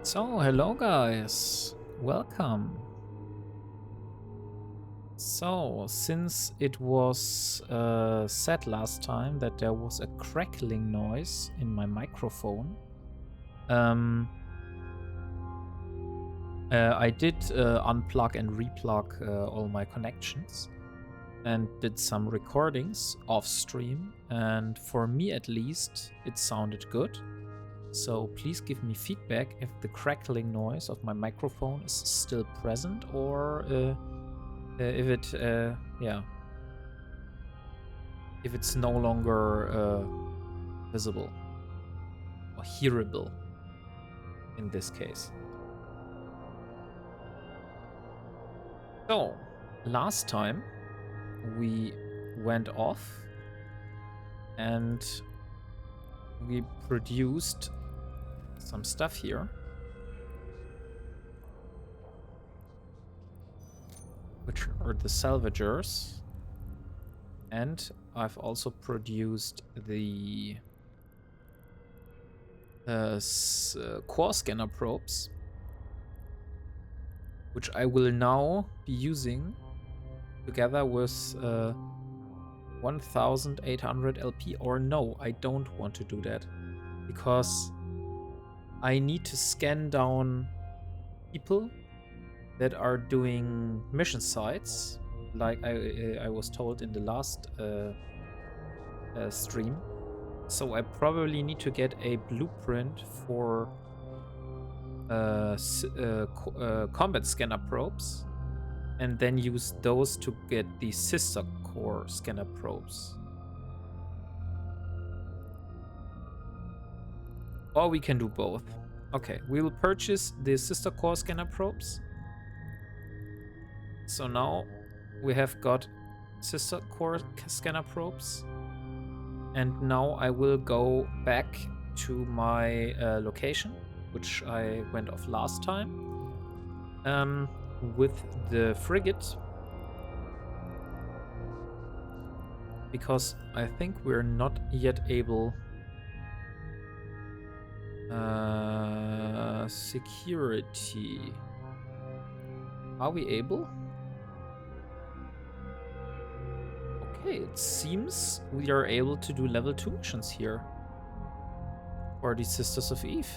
So, hello guys, welcome. So, since it was said last time that there was a crackling noise in my microphone, I did unplug and replug all my connections and did some recordings off stream, and for me at least, it sounded good. So please give me feedback if the crackling noise of my microphone is still present, or if it, if it's no longer visible or hearable in this case. So last time we went off and we produced some stuff here, which are the salvagers, and I've also produced the core scanner probes, which I will now be using together with 1800 LP. Or no, I don't want to do that, because I need to scan down people that are doing mission sites, like I was told in the last stream. So I probably need to get a blueprint for combat scanner probes, and then use those to get the sister core scanner probes. Or we can do both. Okay, we will purchase the sister core scanner probes. So now we have got sister core scanner probes. And now I will go back to my location, which I went off last time, with the frigate, because I think we're not yet able. Security. Are we able? Okay, it seems we are able to do level 2 missions here for the Sisters of Eve.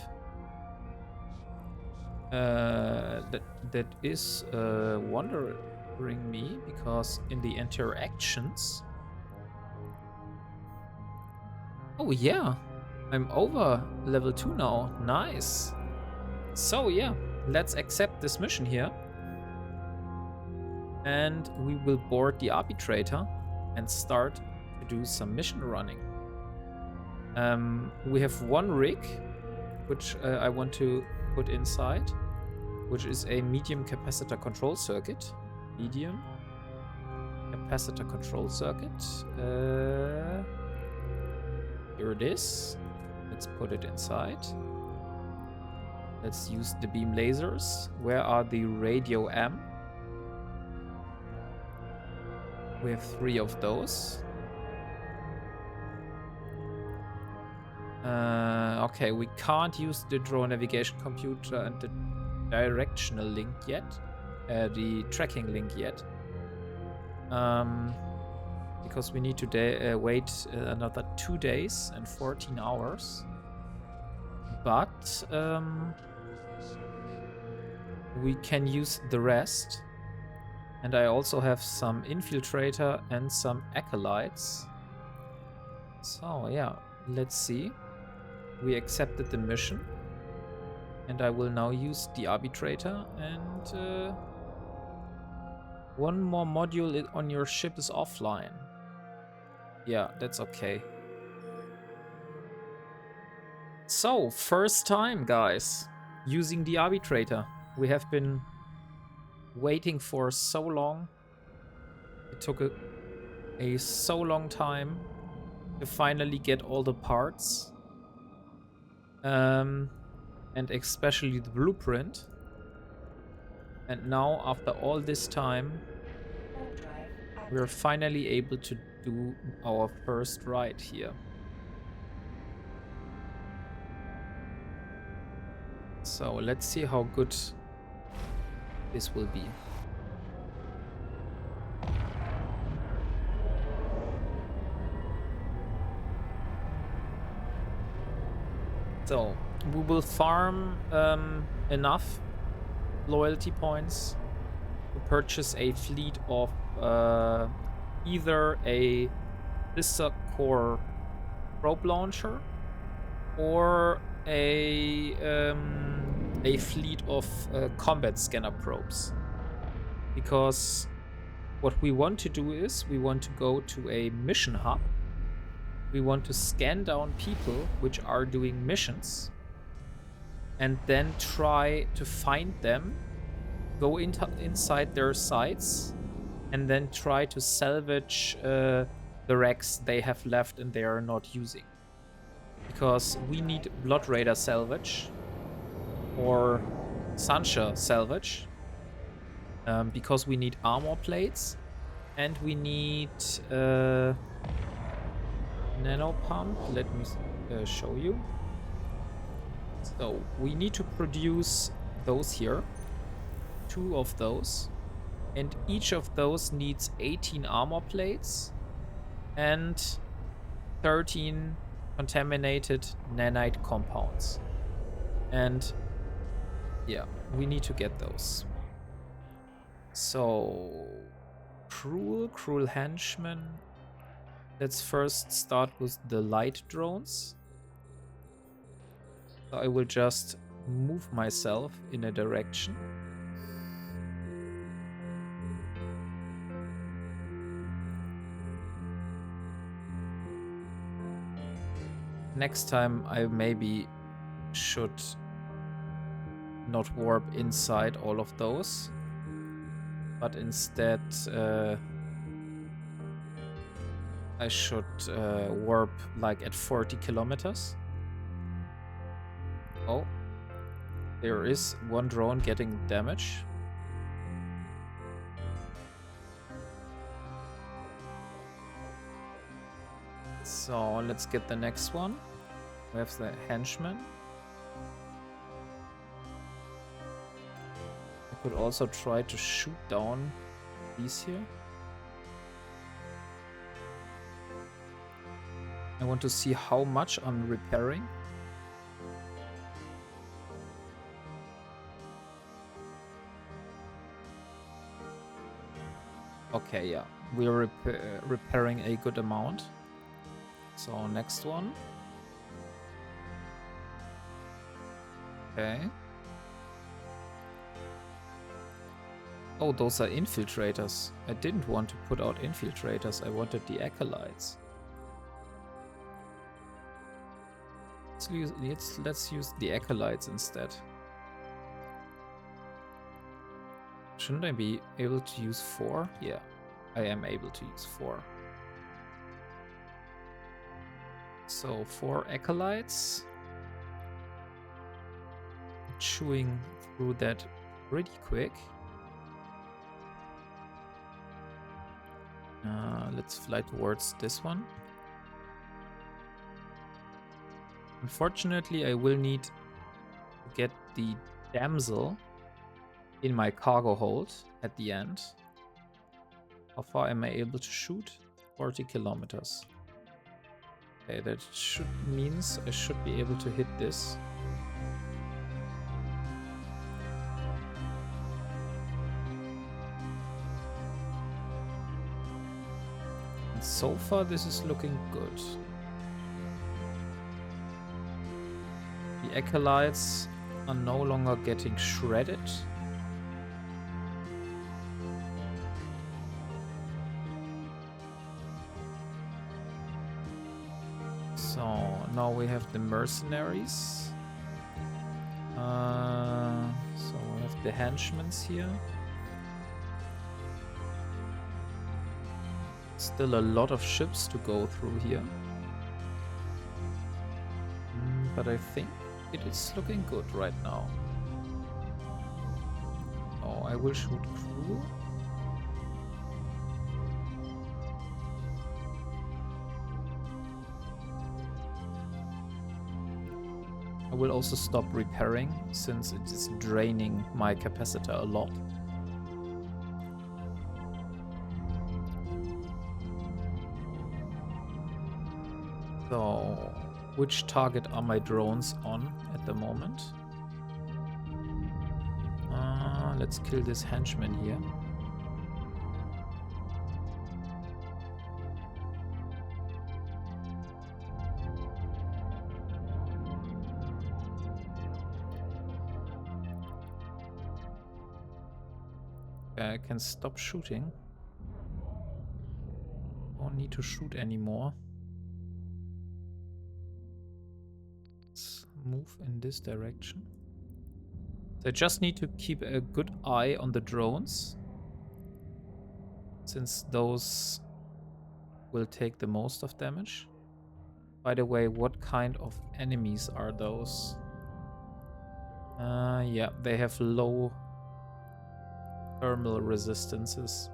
That is wondering me, because in the interactions. Oh yeah, I'm over level 2 now. Nice. So yeah, let's accept this mission here. And we will board the Arbitrator and start to do some mission running. We have one rig, which I want to put inside, which is a medium capacitor control circuit. Medium capacitor control circuit. Here it is. Let's put it inside. Let's use the beam lasers. Where are the radio M? We have 3 of those. Okay, we can't use the drone navigation computer and the directional link yet. The tracking link yet. Because we need to wait another 2 days and 14 hours. But we can use the rest. And I also have some infiltrator and some acolytes. So yeah, let's see. We accepted the mission. And I will now use the Arbitrator. And one more module on your ship is offline. Yeah, that's okay. So, first time, guys, using the Arbitrator. We have been waiting for so long. It took a so long time to finally get all the parts. And especially the blueprint. And now, after all this time, we're finally able to do our first ride here. So let's see how good this will be. So we will farm enough loyalty points to purchase a fleet of either a Blister Core probe launcher or a fleet of combat scanner probes. Because what we want to do is we want to go to a mission hub. We want to scan down people which are doing missions and then try to find them, go inside their sites, and then try to salvage the wrecks they have left and they are not using. Because we need Blood Raider salvage or Sancha salvage, because we need armor plates and we need nano pump. Let me show you. So we need to produce those here, 2 of those, and each of those needs 18 armor plates and 13 contaminated nanite compounds. And yeah, we need to get those. So cruel henchman. Let's first start with the light drones. So I will just move myself in a direction. Next time I maybe should not warp inside all of those, but instead I should warp like at 40 kilometers. Oh, there is one drone getting damage. So let's get the next one. We have the henchman. I could also try to shoot down these here. I want to see how much I'm repairing. Okay, yeah, we are repairing a good amount. So next one. Okay. Oh, those are infiltrators. I didn't want to put out infiltrators. I wanted the acolytes. Let's use the acolytes instead. Shouldn't I be able to use 4? Yeah, I am able to use 4. So 4 acolytes. Chewing through that pretty quick. Let's fly towards this one. Unfortunately, I will need to get the damsel in my cargo hold at the end. How far am I able to shoot? 40 kilometers. Okay, that means I should be able to hit this. And so far, this is looking good. The acolytes are no longer getting shredded. So now we have the mercenaries. So we have the henchmen here. Still a lot of ships to go through here. But I think it is looking good right now. Oh, I will shoot crew. I will also stop repairing since it is draining my capacitor a lot. So, which target are my drones on at the moment? Let's kill this henchman here. Okay, I can stop shooting. Don't need to shoot anymore. Let's move in this direction. So I just need to keep a good eye on the drones, since those will take the most of damage. By the way, what kind of enemies are those? Yeah, they have low thermal resistances.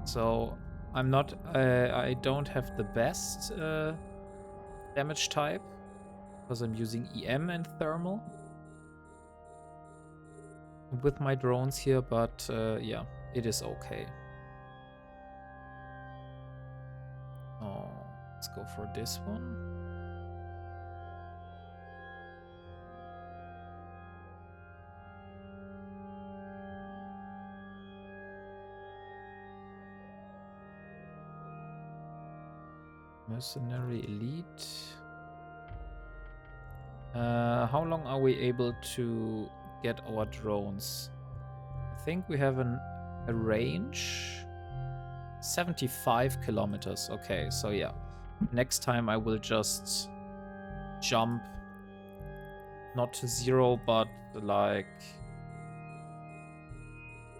So I'm not, I don't have the best damage type because I'm using EM and thermal with my drones here, but yeah, it is okay. Oh, let's go for this one. Mercenary Elite. How long are we able to get our drones? I think we have a range. 75 kilometers. Okay, so yeah. Next time I will just jump. Not to 0, but like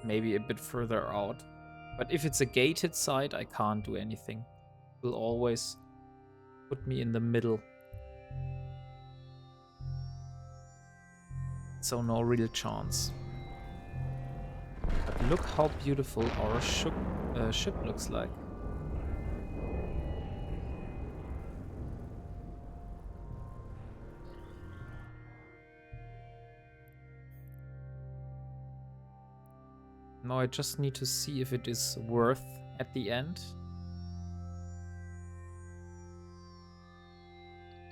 maybe a bit further out. But if it's a gated site, I can't do anything. It will always put me in the middle. So no real chance. But look how beautiful our ship looks like. Now I just need to see if it is worth at the end.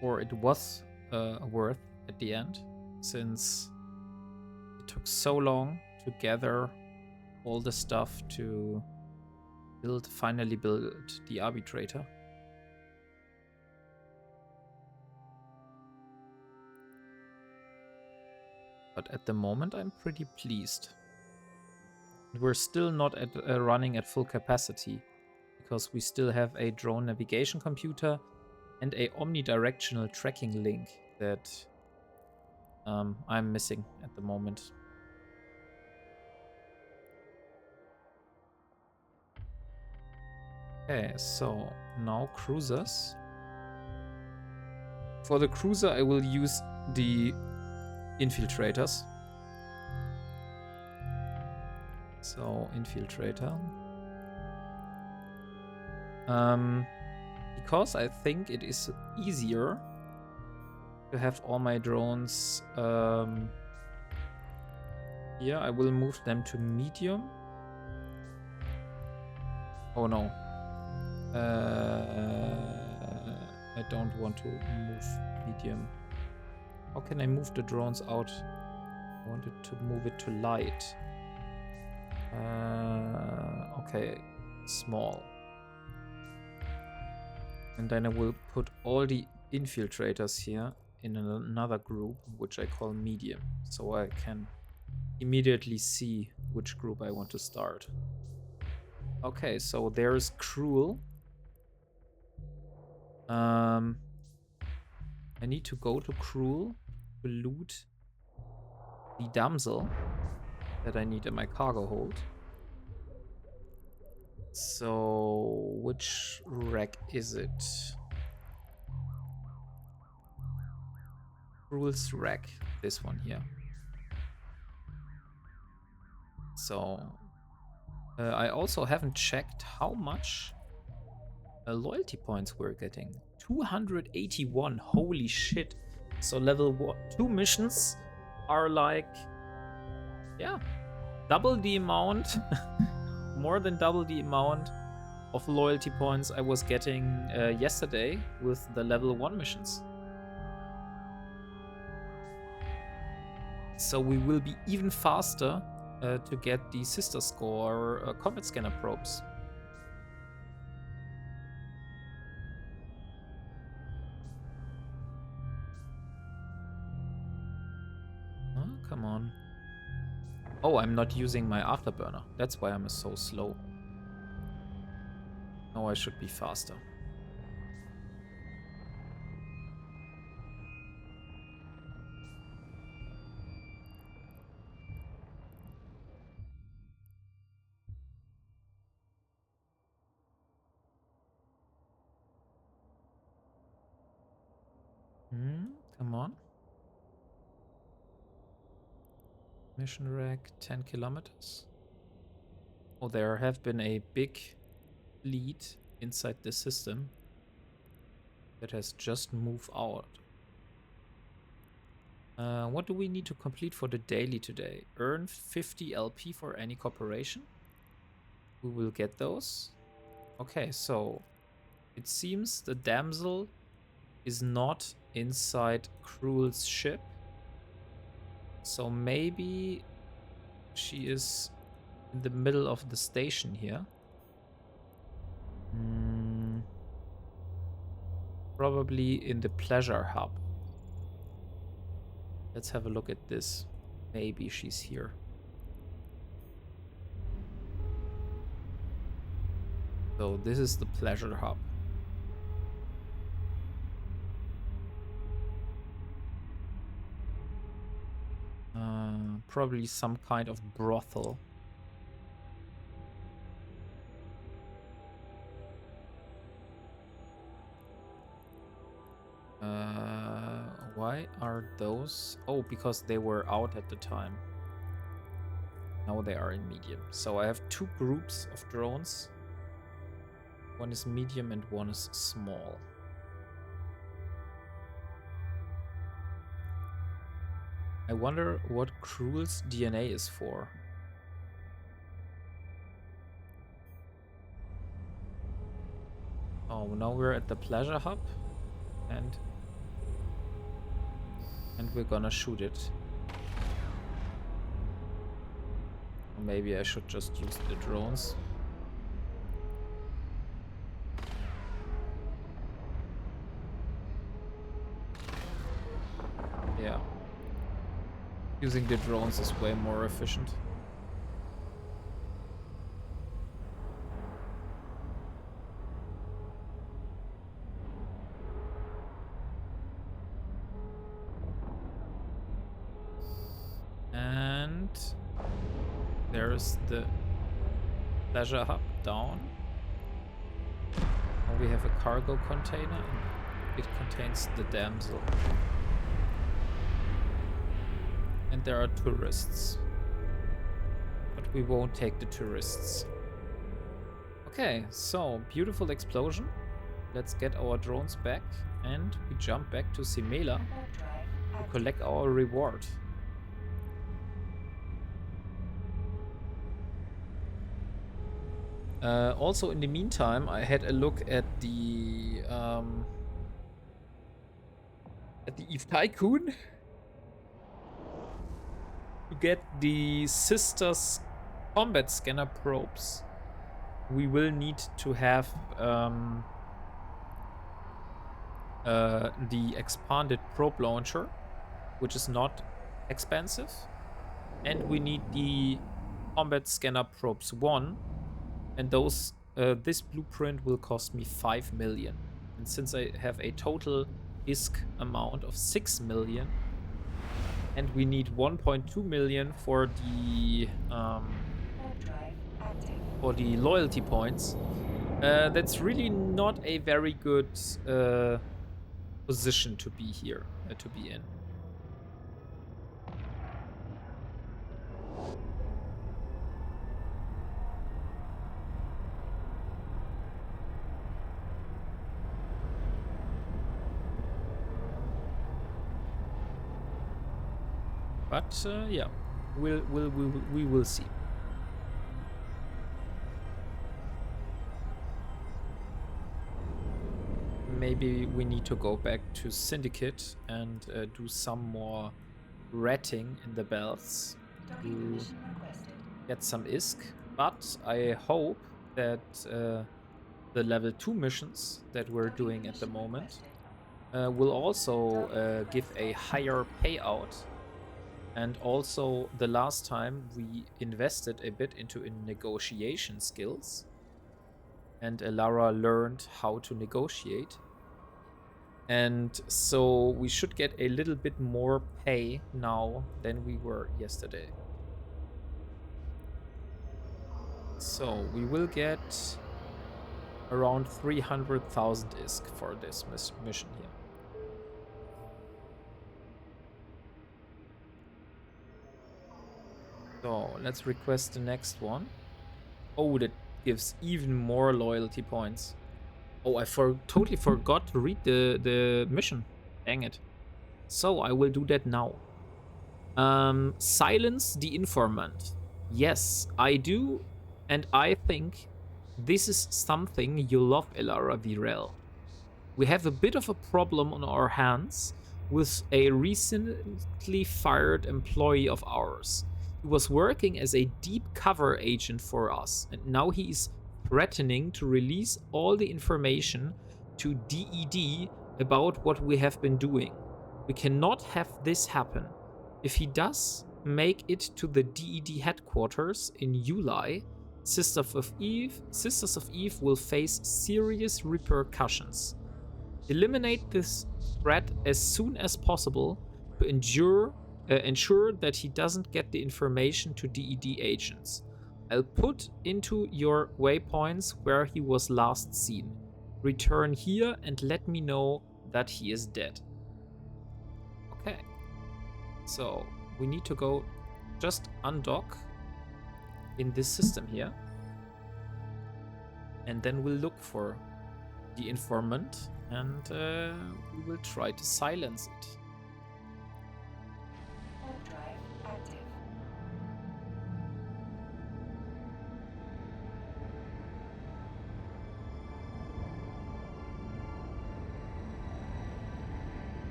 Or it was worth at the end, since it took so long to gather all the stuff to finally build the Arbitrator. But at the moment I'm pretty pleased. We're still not at running at full capacity, because we still have a drone navigation computer and a omnidirectional tracking link that I'm missing at the moment. Okay, so now cruisers. For the cruiser I will use the infiltrators. So, infiltrator. Because I think it is easier to have all my drones. Yeah, I will move them to medium. Oh no. I don't want to move medium. How can I move the drones out? I wanted to move it to light. Okay, small. And then I will put all the infiltrators here in another group, which I call medium, so I can immediately see which group I want to start. Okay, so there's Cruel. I need to go to Cruel to loot the damsel that I need in my cargo hold. So, which rack is it? Cruel's rack, this one here. So, I also haven't checked how much loyalty points we're getting. 281. Holy shit. So level 2 missions are like, yeah, double the amount, more than double the amount of loyalty points I was getting yesterday with the level 1 missions. So we will be even faster to get the sister score combat scanner probes. Oh, come on. Oh, I'm not using my afterburner. That's why I'm so slow. Oh, I should be faster. Come on. Mission rack, 10 kilometers. Oh, there have been a big fleet inside the system that has just moved out. What do we need to complete for the daily today? Earn 50 LP for any corporation. We will get those. Okay, so it seems the damsel is not inside Cruel's ship. So maybe she is in the middle of the station here. Probably in the pleasure hub. Let's have a look at this. Maybe she's here. So this is the pleasure hub. Probably some kind of brothel. Why are those? Oh, because they were out at the time. Now they are in medium. So I have two groups of drones. One is medium and one is small. I wonder what Cruel's DNA is for. Oh, now we're at the pleasure hub. And we're gonna shoot it. Or maybe I should just use the drones. Yeah. Using the drones is way more efficient. And there's the pleasure hub down. Now we have a cargo container and it contains the damsel. And there are tourists. But we won't take the tourists. Okay, so beautiful explosion. Let's get our drones back and we jump back to Simela to collect our reward. Also, in the meantime, I had a look at the Eve Tycoon to get the sisters combat scanner probes. We will need to have the expanded probe launcher, which is not expensive, and we need the combat scanner probes 1. And those, this blueprint will cost me 5 million. And since I have a total ISK amount of 6 million, and we need 1.2 million for the loyalty points, that's really not a very good position to be here, to be in. But yeah, we will see. Maybe we need to go back to Syndicate and do some more ratting in the belts to get some ISK. But I hope that the level 2 missions that we're doing at the moment will also give a higher payout. And also, the last time we invested a bit into negotiation skills, and Elara learned how to negotiate. And so we should get a little bit more pay now than we were yesterday. So we will get around 300,000 ISK for this mission here. So let's request the next one. Oh, that gives even more loyalty points. Oh, I totally forgot to read the mission. Dang it. So I will do that now. Silence the informant. Yes, I do. And I think this is something you love, Elara Virel. We have a bit of a problem on our hands with a recently fired employee of ours. He was working as a deep cover agent for us, and now he is threatening to release all the information to DED about what we have been doing. We cannot have this happen. If he does make it to the DED headquarters in Uli, Sisters of Eve will face serious repercussions. Eliminate this threat as soon as possible to ensure that he doesn't get the information to DED agents. I'll put into your waypoints where he was last seen. Return here and let me know that he is dead. Okay. So we need to go just undock in this system here. And then we'll look for the informant and we will try to silence it. Drive active.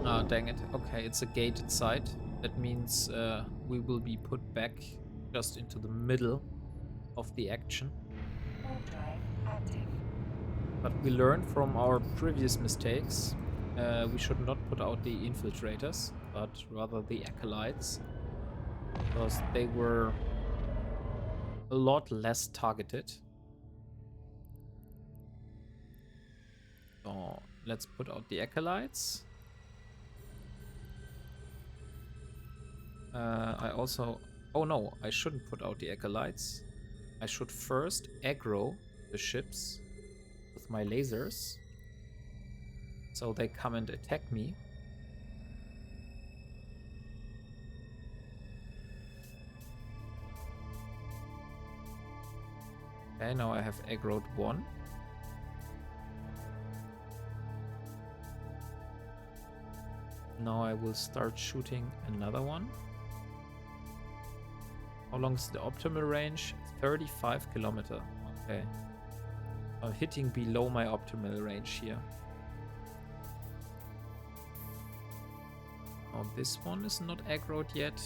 Ah, dang it. Okay, it's a gated site. That means we will be put back just into the middle of the action. Drive active. But we learned from our previous mistakes. We should not put out the infiltrators, but rather the acolytes, because they were a lot less targeted. So let's put out the acolytes. I also... Oh no, I shouldn't put out the acolytes. I should first aggro the ships with my lasers, so they come and attack me. Okay, now I have aggroed one. Now I will start shooting another one. How long is the optimal range? 35 kilometers. Okay. I'm hitting below my optimal range here. Oh, this one is not aggroed yet.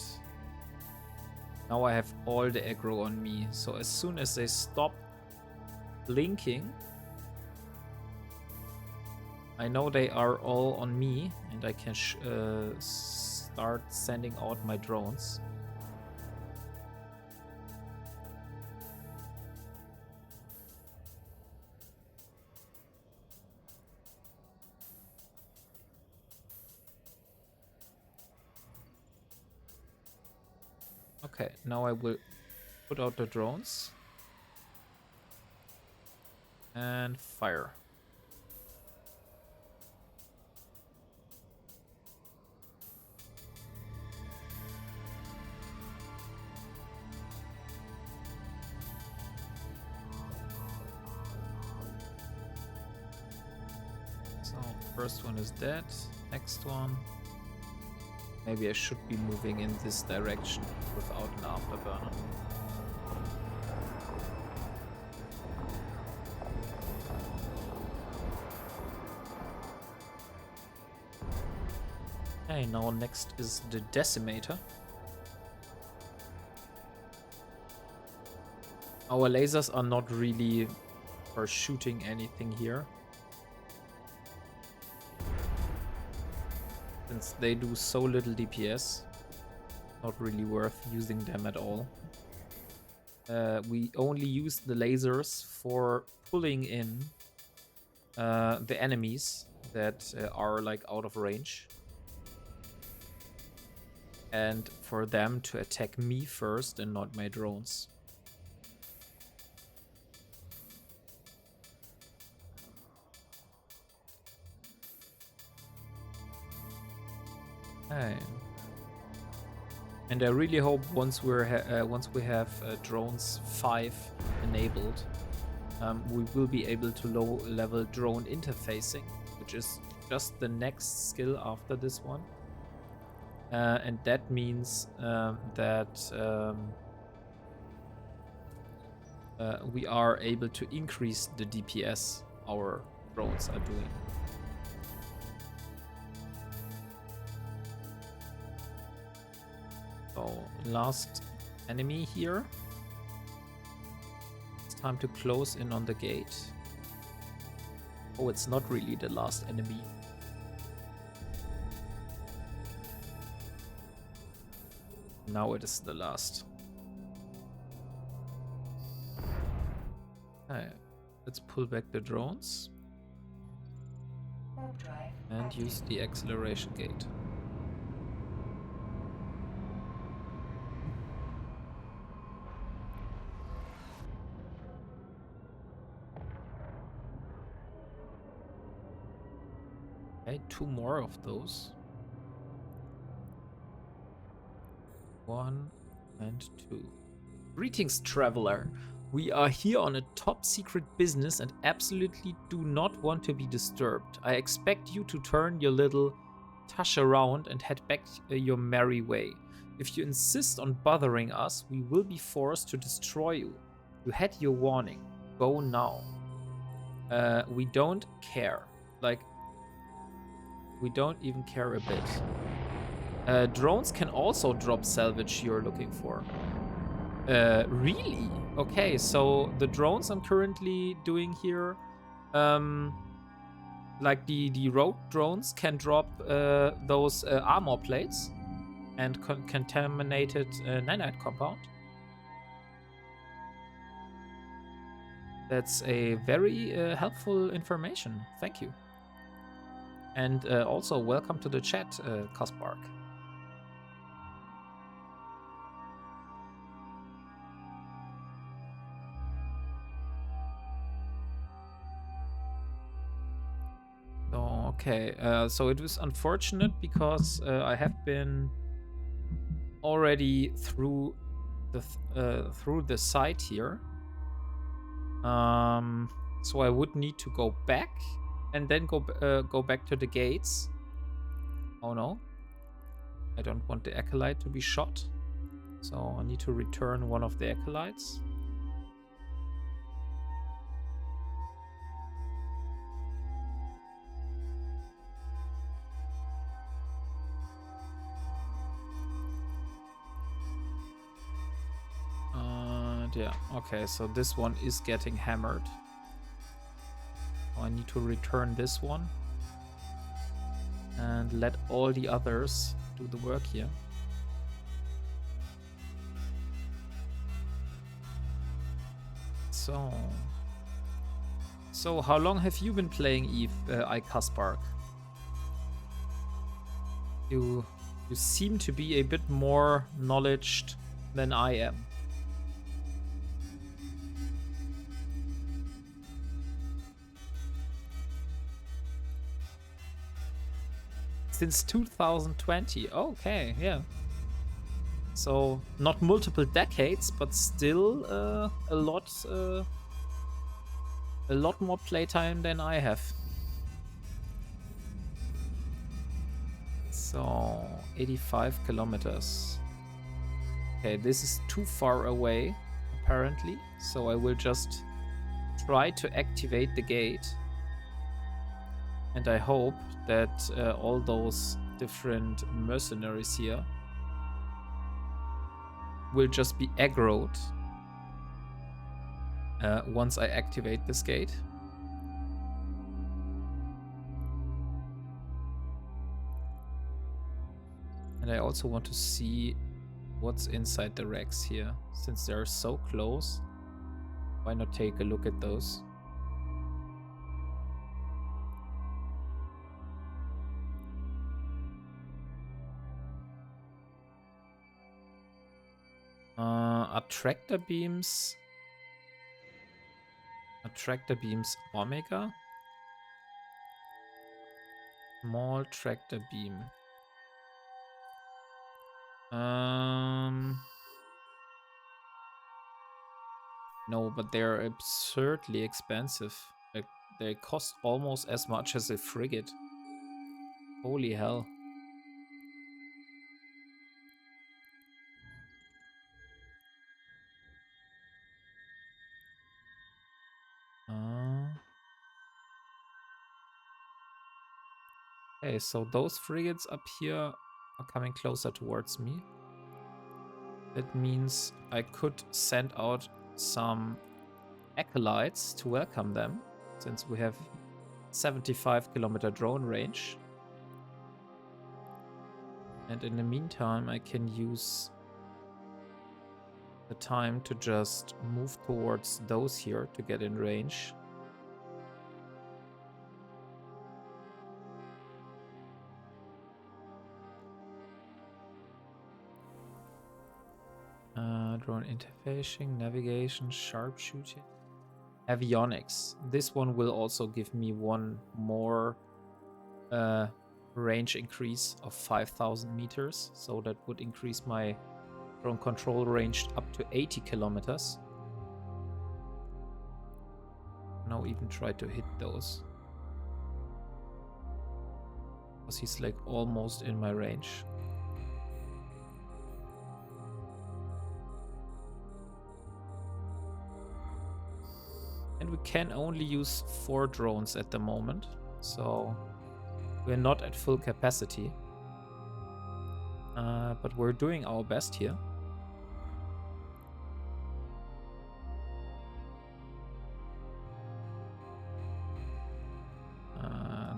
Now I have all the aggro on me. So as soon as they stop blinking, I know they are all on me, and I can start sending out my drones. Okay, now I will put out the drones and fire. First one is dead. Next one. Maybe I should be moving in this direction without an afterburner. Okay, now next is the decimator. Our lasers are not really for shooting anything here, since they do so little DPS. Not really worth using them at all. We only use the lasers for pulling in the enemies that are like out of range, and for them to attack me first and not my drones. Okay. And I really hope once we have drones 5 enabled, we will be able to low-level drone interfacing, which is just the next skill after this one. And that means that we are able to increase the DPS our drones are doing. So, last enemy here. It's time to close in on the gate. Oh, it's not really the last enemy. Now it is the last. Okay, let's pull back the drones and use the acceleration gate. Okay, 2 more of those. 1 and 2. Greetings, traveler. We are here on a top secret business and absolutely do not want to be disturbed. I expect you to turn your little tush around and head back your merry way. If you insist on bothering us, we will be forced to destroy you. You had your warning. Go now. We don't care. Like, we don't even care a bit. Drones can also drop salvage you're looking for. Really? Okay, so the drones I'm currently doing here, like the road drones can drop those armor plates and contaminated nanite compound. That's a very helpful information. Thank you. And also welcome to the chat, Kaspark. Okay, so it was unfortunate because I have been already through the site here. So I would need to go back and then go back to the gates. Oh no, I don't want the acolyte to be shot, so I need to return one of the acolytes. Yeah, okay, so this one is getting hammered. I need to return this one and let all the others do the work here. So how long have you been playing Eve, Kaspark? You seem to be a bit more knowledged than I am. Since 2020. Okay, yeah. So not multiple decades, but still a lot more playtime than I have. So 85 kilometers. Okay, this is too far away, apparently. So I will just try to activate the gate. And I hope that all those different mercenaries here will just be aggroed once I activate this gate. And I also want to see what's inside the racks here. Since they're so close, why not take a look at those? Attractor beams. Attractor beams Omega. Small tractor beam. No, but they're absurdly expensive. Like, they cost almost as much as a frigate. Holy hell. Okay, so those frigates up here are coming closer towards me. That means I could send out some acolytes to welcome them, since we have 75-kilometer drone range. And in the meantime, I can use the time to just move towards those here to get in range. Drone interfacing, navigation, sharpshooting, avionics. This one will also give me one more range increase of 5,000 meters. So that would increase my drone control range up to 80 kilometers. Now even try to hit those. Because he's like almost in my range. And we can only use 4 drones at the moment, so we're not at full capacity. But we're doing our best here.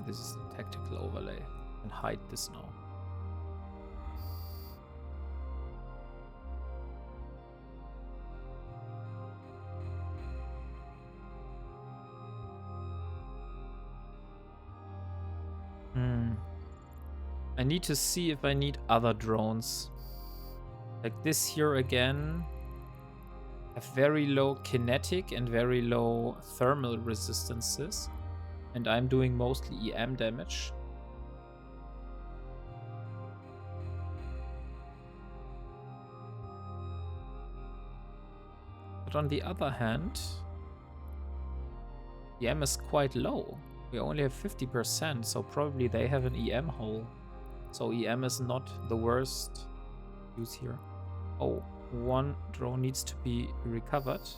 This is the tactical overlay. I can hide this now. I need to see if I need other drones. Like this here again. Have very low kinetic and very low thermal resistances. And I'm doing mostly EM damage. But on the other hand, EM is quite low. We only have 50%, so probably they have an EM hole. So EM is not the worst use here. Oh, one drone needs to be recovered.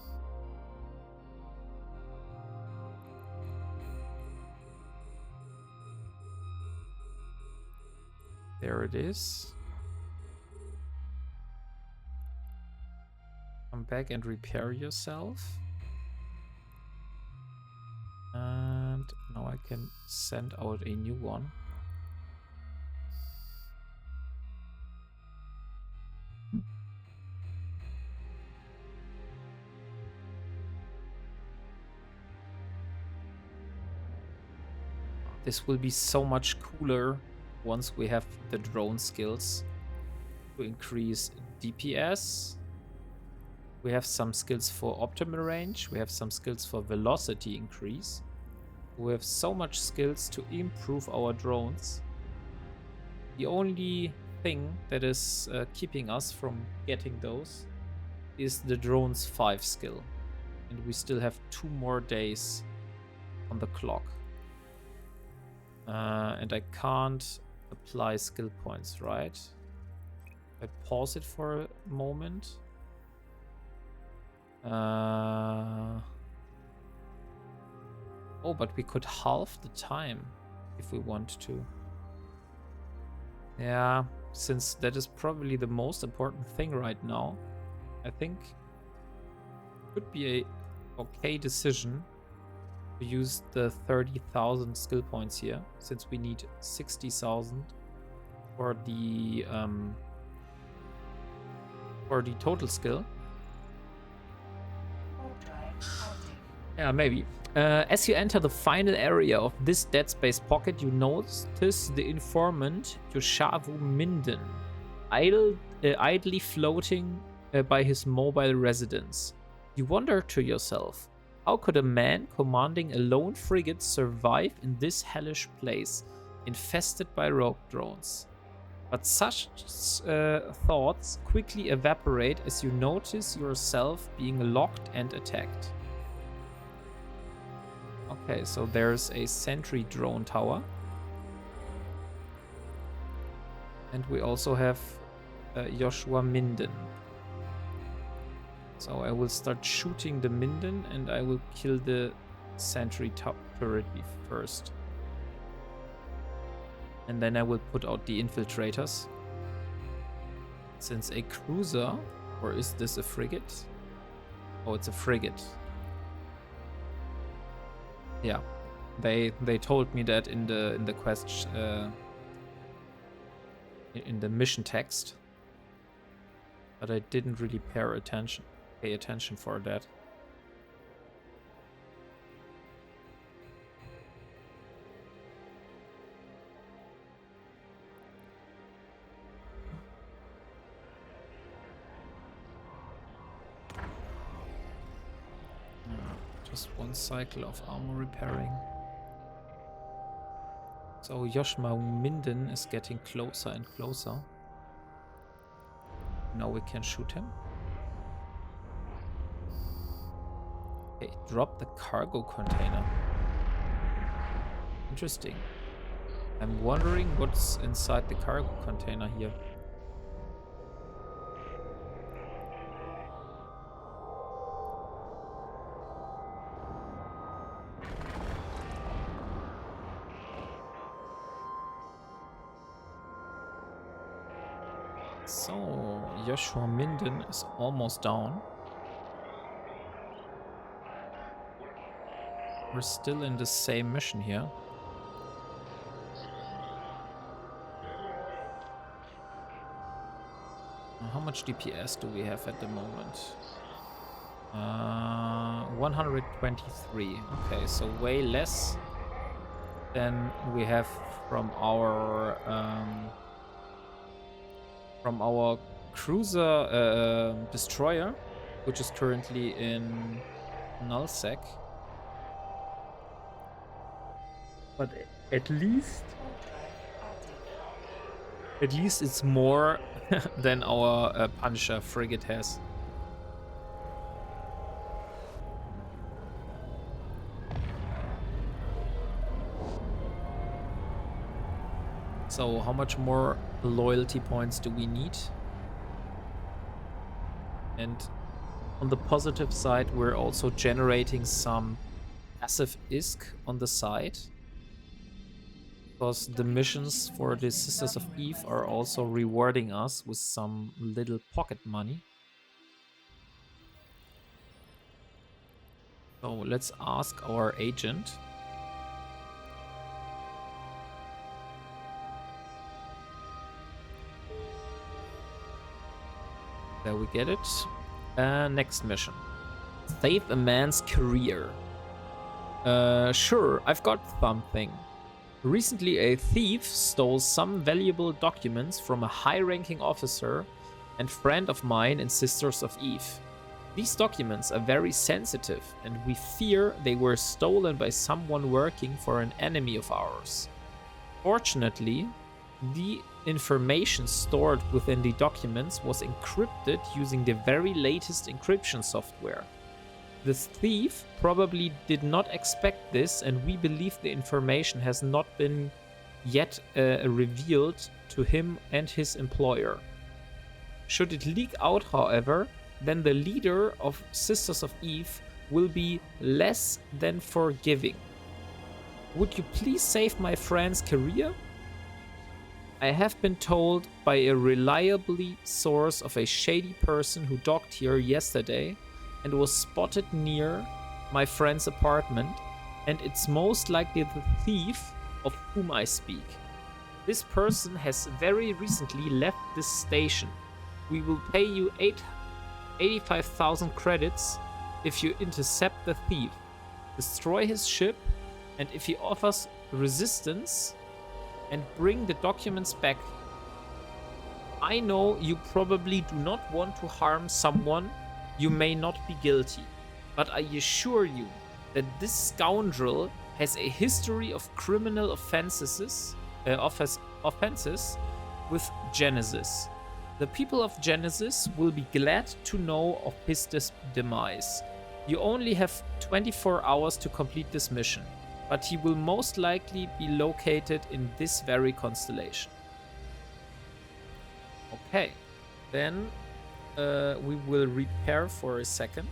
There it is. Come back and repair yourself. And now I can send out a new one. This will be so much cooler once we have the drone skills to increase DPS. We have some skills for optimal range. We have some skills for velocity increase. We have so much skills to improve our drones. The only thing that is keeping us from getting those is the drones 5 skill. And we still have 2 more days on the clock. And I can't apply skill points, right? I pause it for a moment. Oh, but we could halve the time if we want to. Yeah, since that is probably the most important thing right now, I think it could be a okay decision to use the 30,000 skill points here, since we need 60,000 for the total skill. Yeah, maybe. As you enter the final area of this Dead Space pocket, you notice the informant Yoshavu Minden idly floating by his mobile residence. You wonder to yourself, how could a man commanding a lone frigate survive in this hellish place, infested by rogue drones? But such thoughts quickly evaporate as you notice yourself being locked and attacked. Okay, so there's a sentry drone tower. And we also have Joshua Minden. So I will start shooting the Minden and I will kill the sentry turret first. And then I will put out the infiltrators. Since a cruiser, or is this a frigate? Oh, it's a frigate. Yeah, they told me that in the quest in the mission text, but I didn't really pay attention for that. Just one cycle of armor repairing. So Joshua Minden is getting closer and closer. Now we can shoot him. Okay, drop the cargo container. Interesting. I'm wondering what's inside the cargo container here. So, Joshua Minden is almost down. We're still in the same mission here. How much DPS do we have at the moment? 123. Okay, so way less than we have from our cruiser destroyer, which is currently in nullsec. But at least it's more than our Punisher frigate has. So how much more loyalty points do we need? And on the positive side, we're also generating some passive ISK on the side, because the missions for the Sisters of Eve are also rewarding us with some little pocket money. So let's ask our agent. There we get it. Next mission. Save a man's career. Sure, I've got something. Recently, a thief stole some valuable documents from a high-ranking officer and friend of mine in Sisters of Eve. These documents are very sensitive, and we fear they were stolen by someone working for an enemy of ours. Fortunately, the information stored within the documents was encrypted using the very latest encryption software. The thief probably did not expect this, and we believe the information has not been yet revealed to him and his employer. Should it leak out, however, then the leader of Sisters of Eve will be less than forgiving. Would you please save my friend's career? I have been told by a reliably source of a shady person who docked here yesterday and was spotted near my friend's apartment, and it's most likely the thief of whom I speak. This person has very recently left this station. We will pay you 85,000 credits if you intercept the thief, destroy his ship, and if he offers resistance, and bring the documents back. I know you probably do not want to harm someone you may not be guilty, but I assure you that this scoundrel has a history of criminal offenses with Genesis. The people of Genesis will be glad to know of his demise. You only have 24 hours to complete this mission, but he will most likely be located in this very constellation. Okay, then we will repair for a second.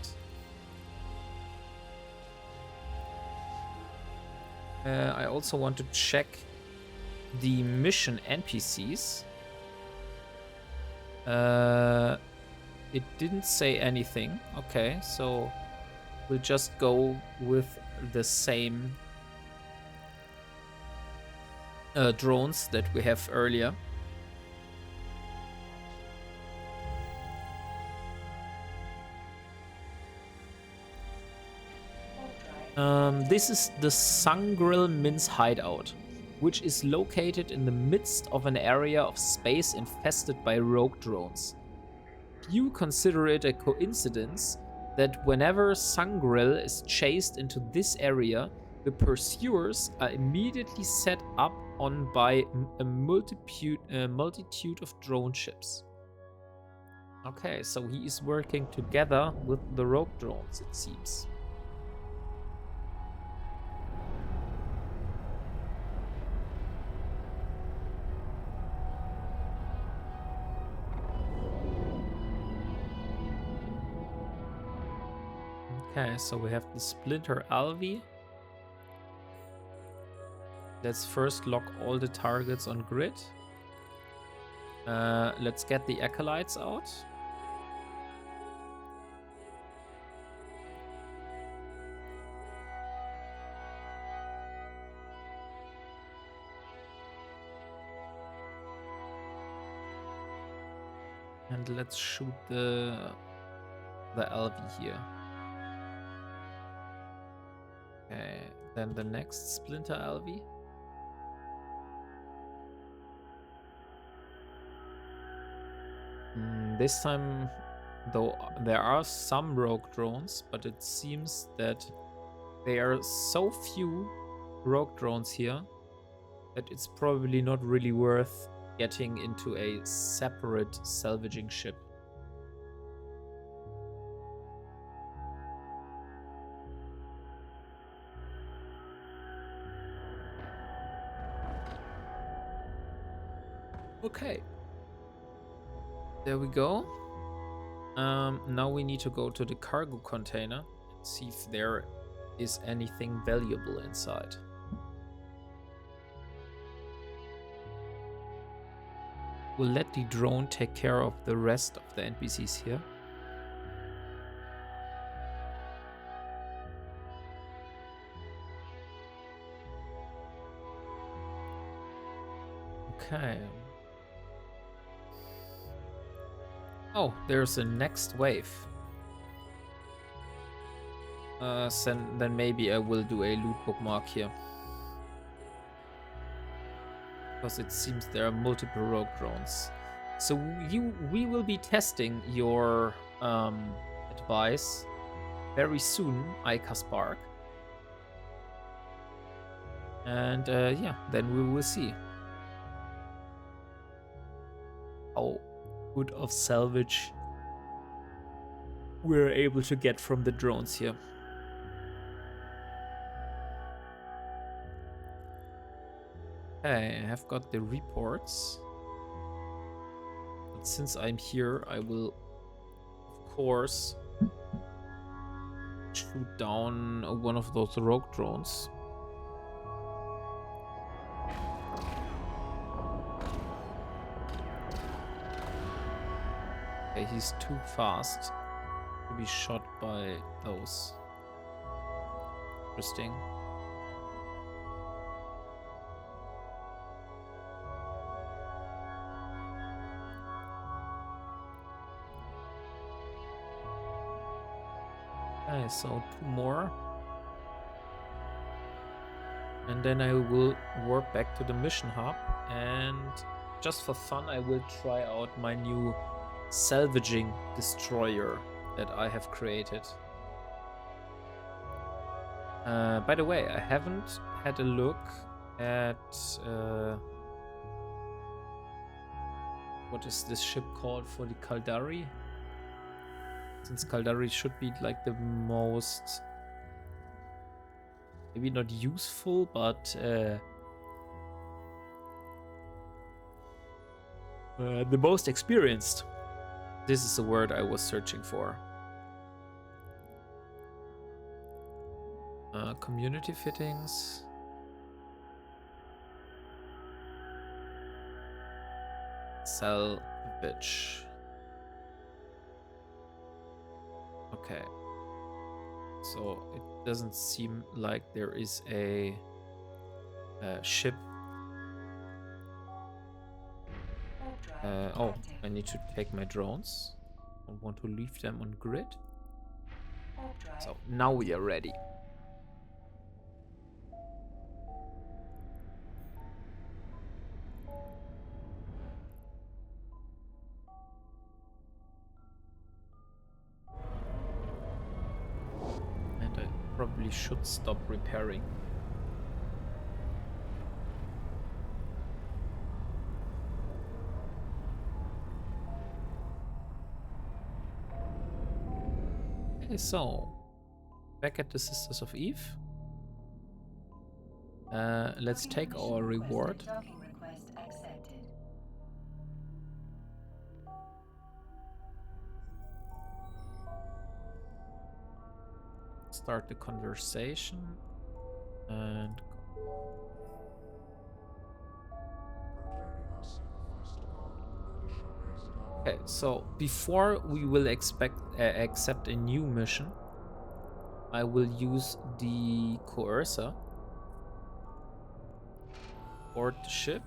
I also want to check the mission NPCs. It didn't say anything. Okay, so we'll just go with the same drones that we have earlier. This is the Sungril Min's hideout, which is located in the midst of an area of space infested by rogue drones. Few consider it a coincidence that whenever Sungril is chased into this area, the pursuers are immediately set up on by a multitude of drone ships. Okay, so he is working together with the rogue drones, it seems. Okay, so we have the Splinter Alvi. Let's first lock all the targets on grid. Let's get the Acolytes out. And let's shoot the Alvi here. Okay, then the next Splinter Alvi. This time, though, there are some rogue drones, but it seems that there are so few rogue drones here that it's probably not really worth getting into a separate salvaging ship. Okay. There we go. Now we need to go to the cargo container and see if there is anything valuable inside. We'll let the drone take care of the rest of the NPCs here. Okay. Oh, there's a next wave. Then maybe I will do a loot bookmark here. Because it seems there are multiple rogue drones. So we will be testing your advice very soon, Ika Spark. And yeah, then we will see how good of salvage we're able to get from the drones here. Okay, I have got the reports. But since I'm here, I will, of course, shoot down one of those rogue drones. Okay, he's too fast to be shot by those. Interesting. Okay, so 2 more. And then I will warp back to the mission hub. And just for fun, I will try out my new salvaging destroyer that I have created. By the way, I haven't had a look at what is this ship called for the Caldari? Since Caldari should be like the most, maybe not useful, but the most experienced. This is the word I was searching for. Community fittings. Salvage. Okay. So it doesn't seem like there is a ship. Oh, I need to take my drones. I don't want to leave them on grid. So now we are ready. And I probably should stop repairing. Okay, so back at the Sisters of Eve. Let's take our reward. Start the conversation and okay, so before we will accept a new mission, I will use the coercer, board the ship,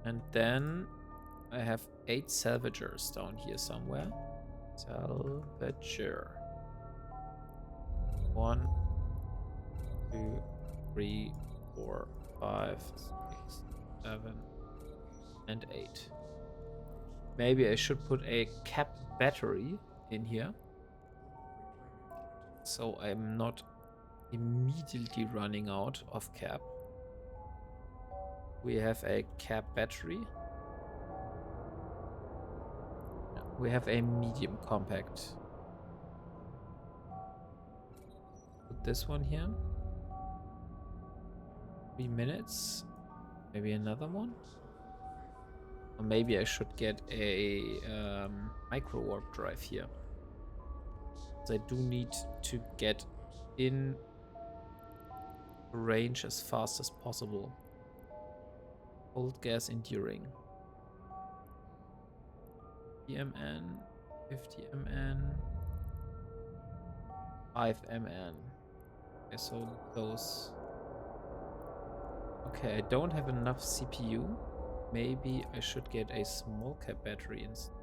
and then I have 8 salvagers down here somewhere. Salvager. 1, 2, 3, 4, 5, 6, 7, and 8. Maybe I should put a cap battery in here, so I'm not immediately running out of cap. We have a cap battery. We have a medium compact. Put this one here. 3 minutes. Maybe another one. Or maybe I should get a micro warp drive here. So I do need to get in range as fast as possible. Cold gas enduring. 50 mn, 50 mn, 5 mn. Okay, so those. Okay, I don't have enough CPU. Maybe I should get a small cap battery instead.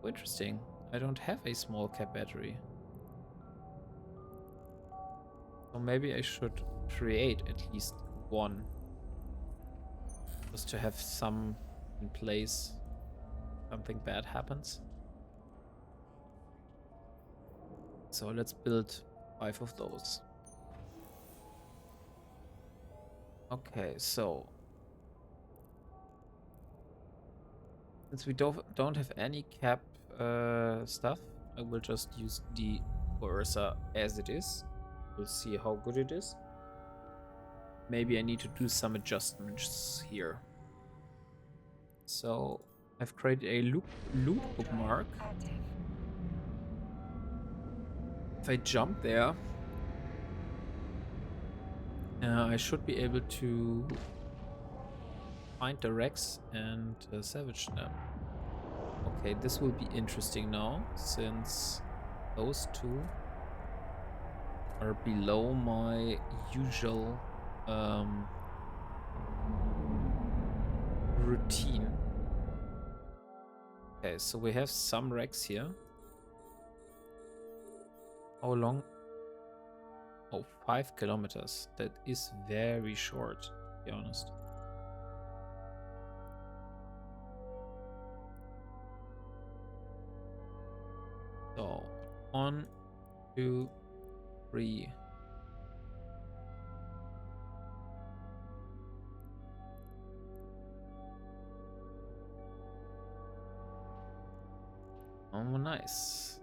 Oh, interesting. I don't have a small cap battery. So maybe I should create at least one. Just to have some in place. Something bad happens. So let's build 5 of those. Okay, so since we don't have any cap stuff, I will just use the Ursa as it is. We'll see how good it is. Maybe I need to do some adjustments here. So I've created a loot bookmark. If I jump there, I should be able to find the wrecks and salvage them. Okay, this will be interesting now, since those two are below my usual routine. Okay, so we have some wrecks here. How long? Oh, 5 kilometers. That is very short, to be honest. So, 1, 2, 3. Oh, nice.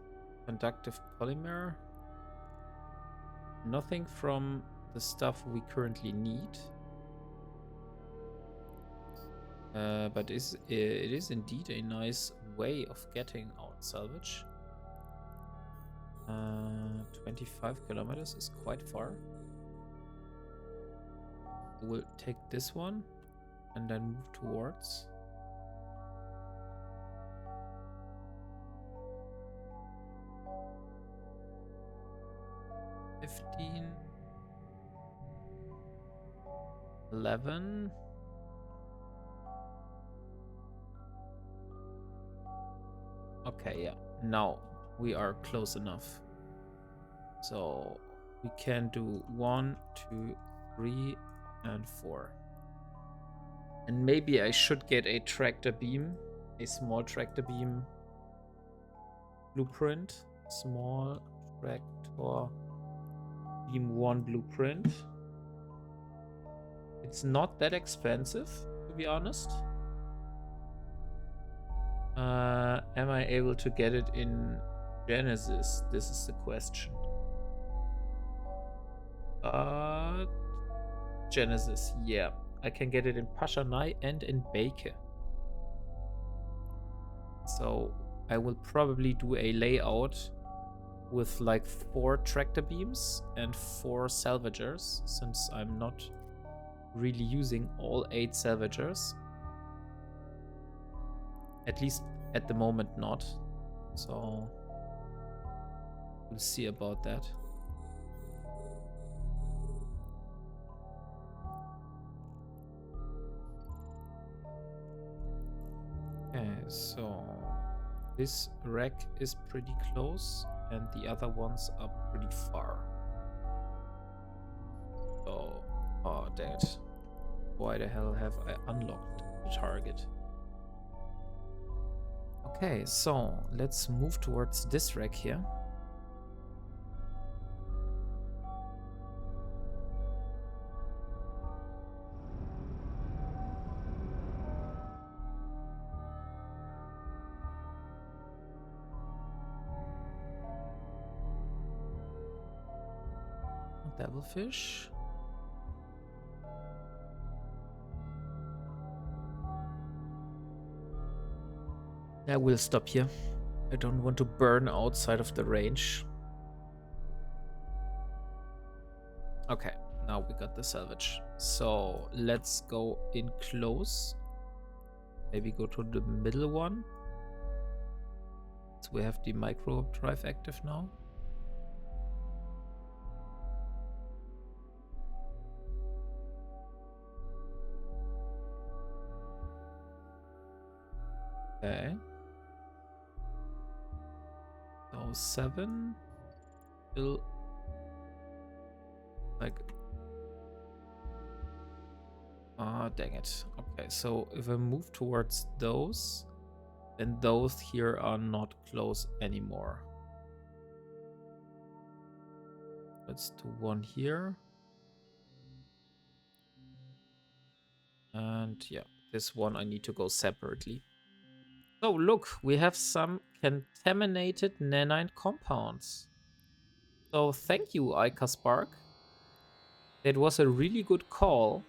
Conductive polymer. Nothing from the stuff we currently need. But it is indeed a nice way of getting out salvage. 25 kilometers is quite far. We'll take this one and then move towards. $15, $11. Okay, yeah. Now we are close enough. So we can do 1, 2, 3, and 4. And maybe I should get a tractor beam, a small tractor beam blueprint. Small tractor beam 1 blueprint. It's not that expensive, to be honest. Am I able to get it in Genesis? This is the question. Genesis, yeah. I can get it in Pashanai and in Beke. So I will probably do a layout with like 4 tractor beams and 4 salvagers, since I'm not really using all 8 salvagers. At least at the moment not. So we'll see about that. Okay, so this wreck is pretty close and the other ones are pretty far. So, oh dang it. Why the hell have I unlocked the target? Okay, so let's move towards this wreck here. Devilfish. I will stop here. I don't want to burn outside of the range. Okay, now we got the salvage. So let's go in close. Maybe go to the middle one. So we have the micro drive active now. Okay. So 7. Still like, ah, dang it. Okay, so if I move towards those, then those here are not close anymore. Let's do one here. And yeah, this one I need to go separately. So look, we have some contaminated nanite compounds. So thank you, Ica Spark. That was a really good call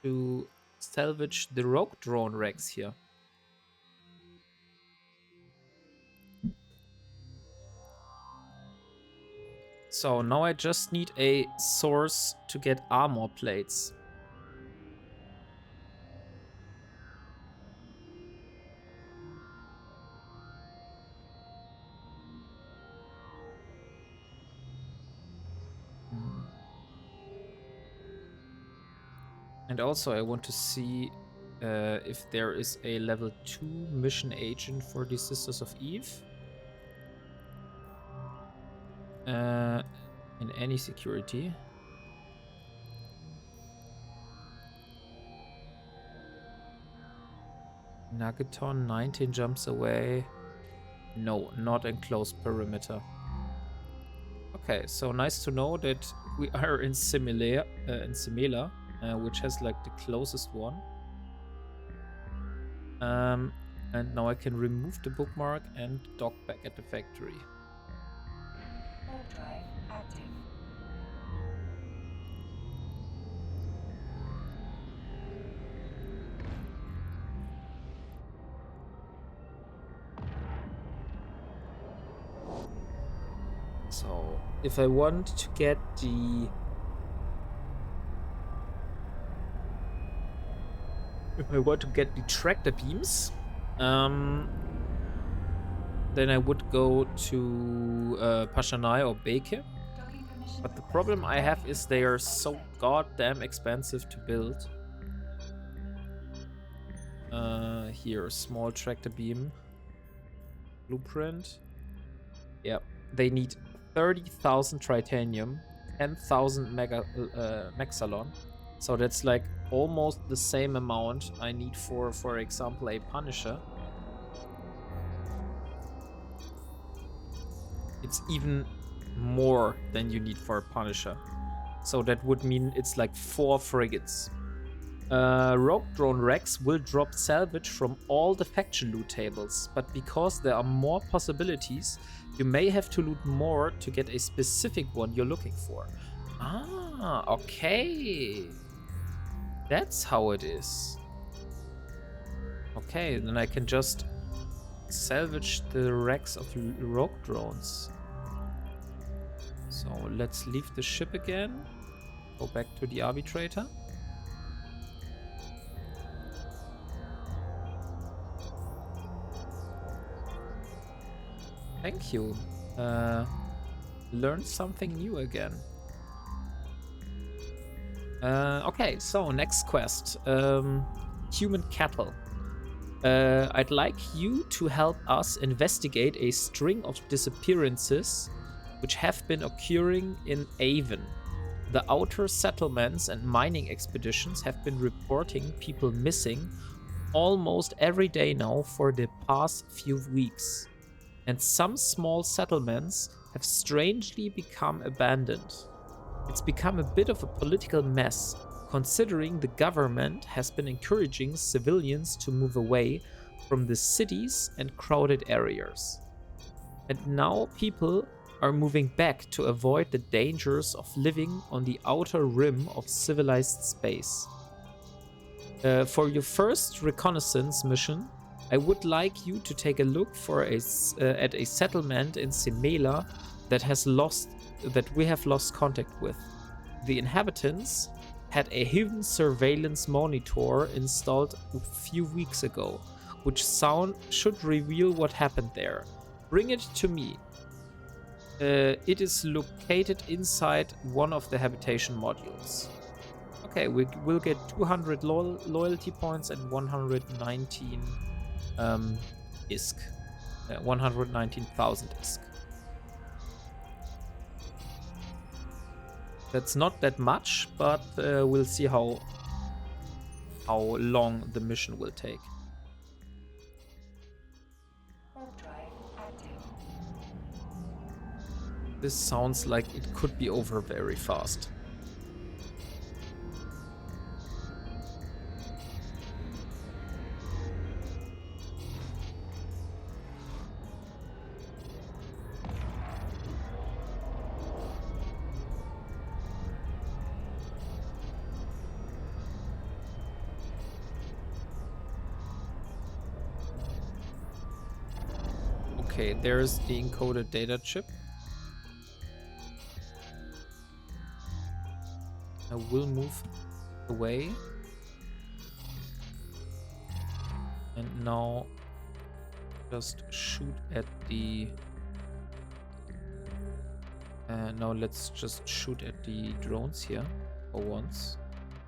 to salvage the rogue drone Rex here. So now I just need a source to get armor plates. And also I want to see if there is a level 2 mission agent for the Sisters of Eve. In any security. Nuggeton, 19 jumps away. No, not in close perimeter. Okay, so nice to know that we are in Simila, which has like the closest one. And now I can remove the bookmark and dock back at the factory. Warp drive active. So if I want to get the tractor beams, then I would go to Pashanai or Beke. Docking permission But the request problem I have granted. is they are so goddamn expensive to build. Here, small tractor beam. Blueprint. Yeah, they need 30,000 titanium, 10,000 Mexalon. So that's like almost the same amount I need for example, a Punisher. It's even more than you need for a Punisher. So that would mean it's like 4 frigates. Rogue Drone Rex will drop salvage from all the faction loot tables, but because there are more possibilities, you may have to loot more to get a specific one you're looking for. Ah, okay. That's how it is. Okay, then I can just salvage the Rex of Rogue Drones. So let's leave the ship again. Go back to the Arbitrator. Thank you. Learned something new again. Okay, so next quest. Human cattle. I'd like you to help us investigate a string of disappearances which have been occurring in Avon. The outer settlements and mining expeditions have been reporting people missing almost every day now for the past few weeks. And some small settlements have strangely become abandoned. It's become a bit of a political mess, considering the government has been encouraging civilians to move away from the cities and crowded areas. And now people are moving back to avoid the dangers of living on the outer rim of civilized space. For your first reconnaissance mission, I would like you to take a look at a settlement in Simela that we have lost contact with. The inhabitants had a hidden surveillance monitor installed a few weeks ago, which should reveal what happened there. Bring it to me. It is located inside one of the habitation modules. Okay, we will get 200 loyalty points and 119 ISK. 119,000 ISK. That's not that much, but we'll see how long the mission will take. Warp drive active. This sounds like it could be over very fast. Okay, there's the encoded data chip. I will move away. And now just shoot at the... now let's just shoot at the drones here for once.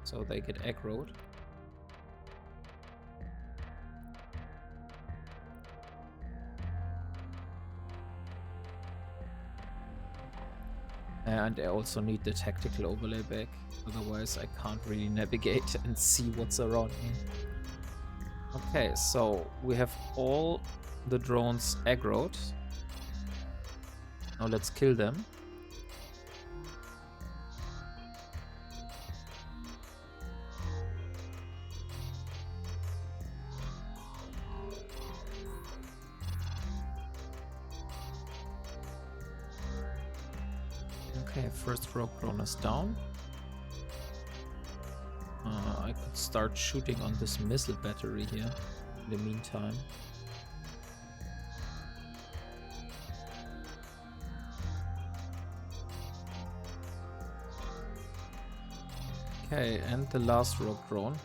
So they get aggroed. And I also need the tactical overlay back. Otherwise I can't really navigate and see what's around me. Okay, so we have all the drones aggroed. Now let's kill them. Okay, first rogue drone is down. I could start shooting on this missile battery here in the meantime. Okay, and the last rogue drone.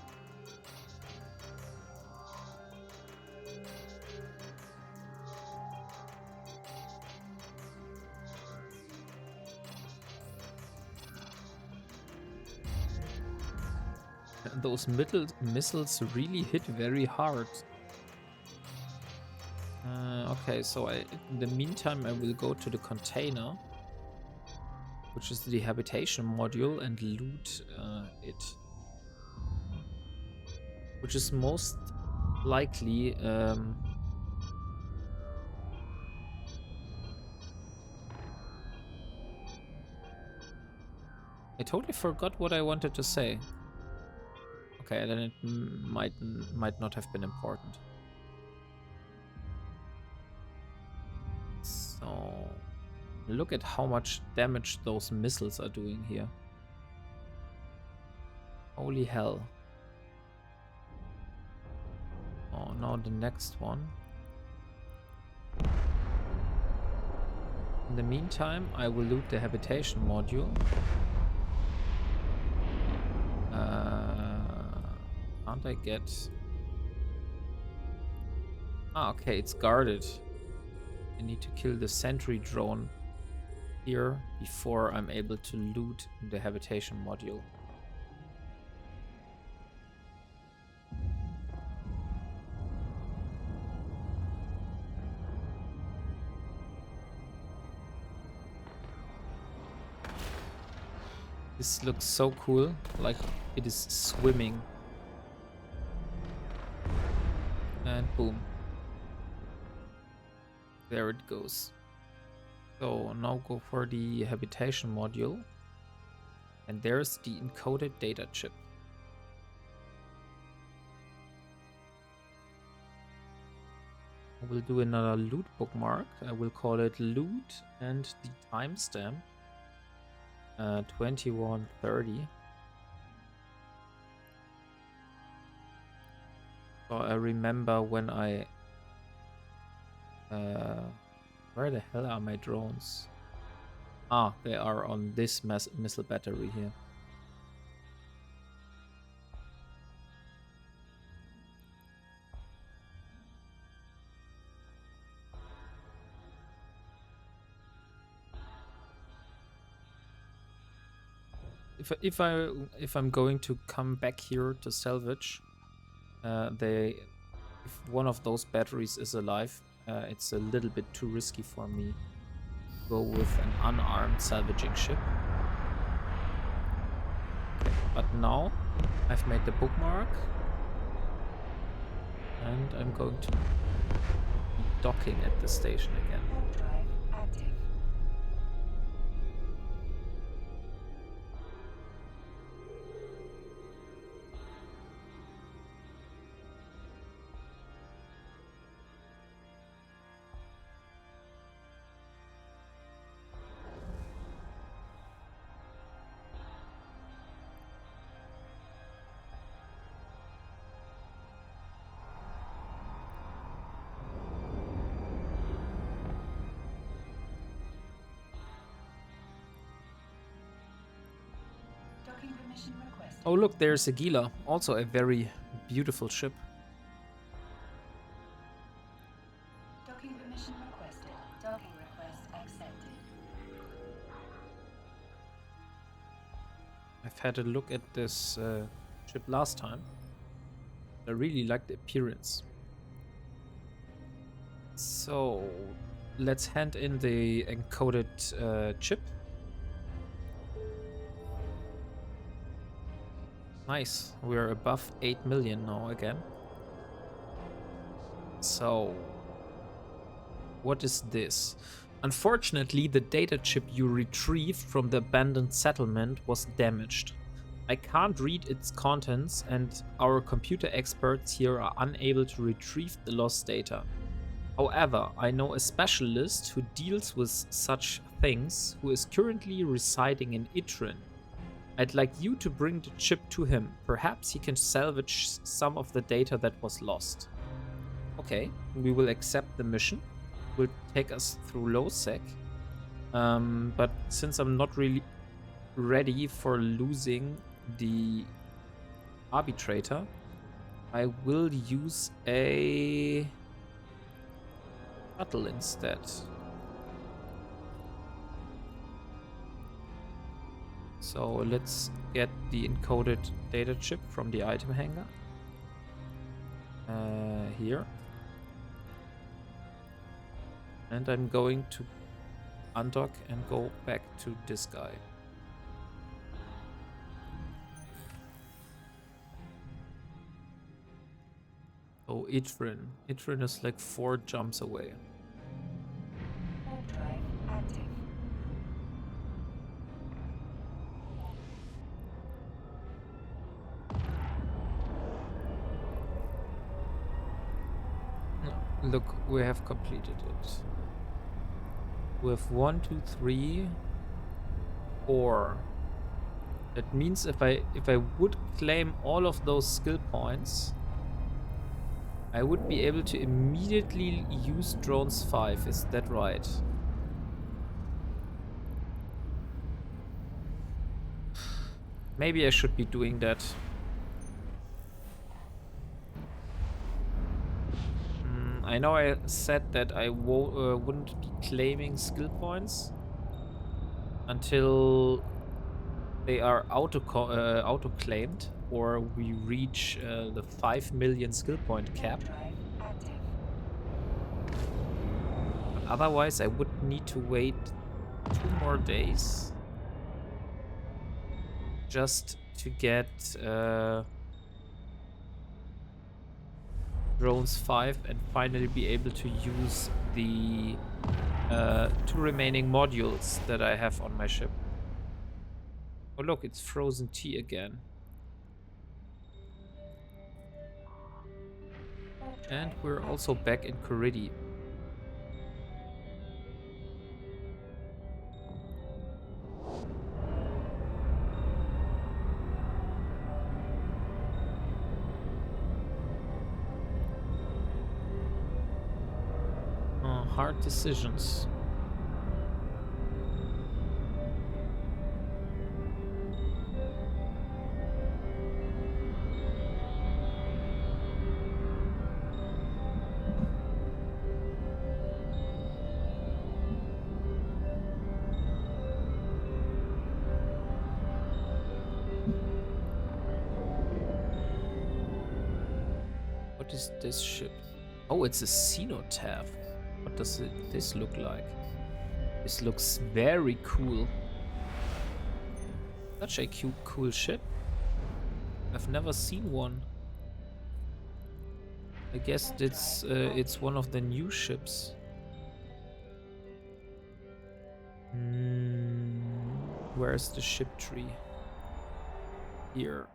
Those missiles really hit very hard. Okay, so in the meantime I will go to the container, which is the habitation module, and loot it. Which is most likely... I totally forgot what I wanted to say. Okay, then it might not have been important. So look at how much damage those missiles are doing here. Holy hell. Oh, now the next one. In the meantime, I will loot the habitation module. Can't I get... Ah, okay, it's guarded. I need to kill the sentry drone here before I'm able to loot the habitation module. This looks so cool, like it is swimming. And boom. There it goes. So now go for the habitation module. And there's the encoded data chip. I will do another loot bookmark. I will call it loot and the timestamp 21:30. So I remember when I... where the hell are my drones? Ah, they are on this missile battery here. If I'm going to come back here to salvage, if one of those batteries is alive, it's a little bit too risky for me to go with an unarmed salvaging ship. Okay, but now I've made the bookmark, and I'm going to be docking at the station again. Drive active. Docking permission requested. Oh look, there's a Gila, also a very beautiful ship. Docking permission requested. Docking request accepted. I've had a look at this ship last time. I really like the appearance. So let's hand in the encoded chip. Nice, we're above 8 million now again. So what is this? Unfortunately, the data chip you retrieved from the abandoned settlement was damaged. I can't read its contents, and our computer experts here are unable to retrieve the lost data. However, I know a specialist who deals with such things who is currently residing in Itrin. I'd like you to bring the chip to him. Perhaps he can salvage some of the data that was lost. Okay, we will accept the mission. Will take us through low sec. But since I'm not really ready for losing the Arbitrator, I will use a shuttle instead. So let's get the encoded data chip from the item hangar. Here. And I'm going to undock and go back to this guy. Oh, Itrin. Itrin is like 4 jumps away. Warp drive active. Look, we have completed it. With 1, 2, 3, 4. That means if I would claim all of those skill points, I would be able to immediately use drones 5. Is that right? Maybe I should be doing that. I know I said that I wouldn't be claiming skill points until they are auto-claimed or we reach the 5 million skill point cap. But otherwise, I would need to wait 2 more days just to get drones 5 and finally be able to use the 2 remaining modules that I have on my ship. Oh look, it's frozen tea again. And we're also back in Kuridi. Hard decisions. What is this ship? Oh, it's a cenotaph. What does this look like? This looks very cool. Such a cute, cool ship. I've never seen one. I guess it's one of the new ships. Where's the ship tree? Here.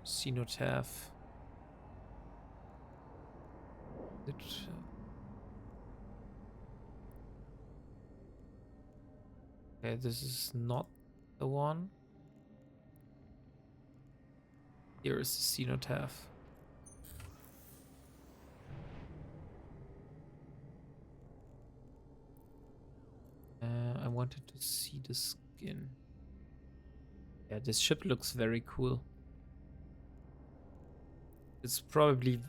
Cenotaph. Okay, this is not the one. Here is the cenotaph. I wanted to see the skin. Yeah, this ship looks very cool. It's probably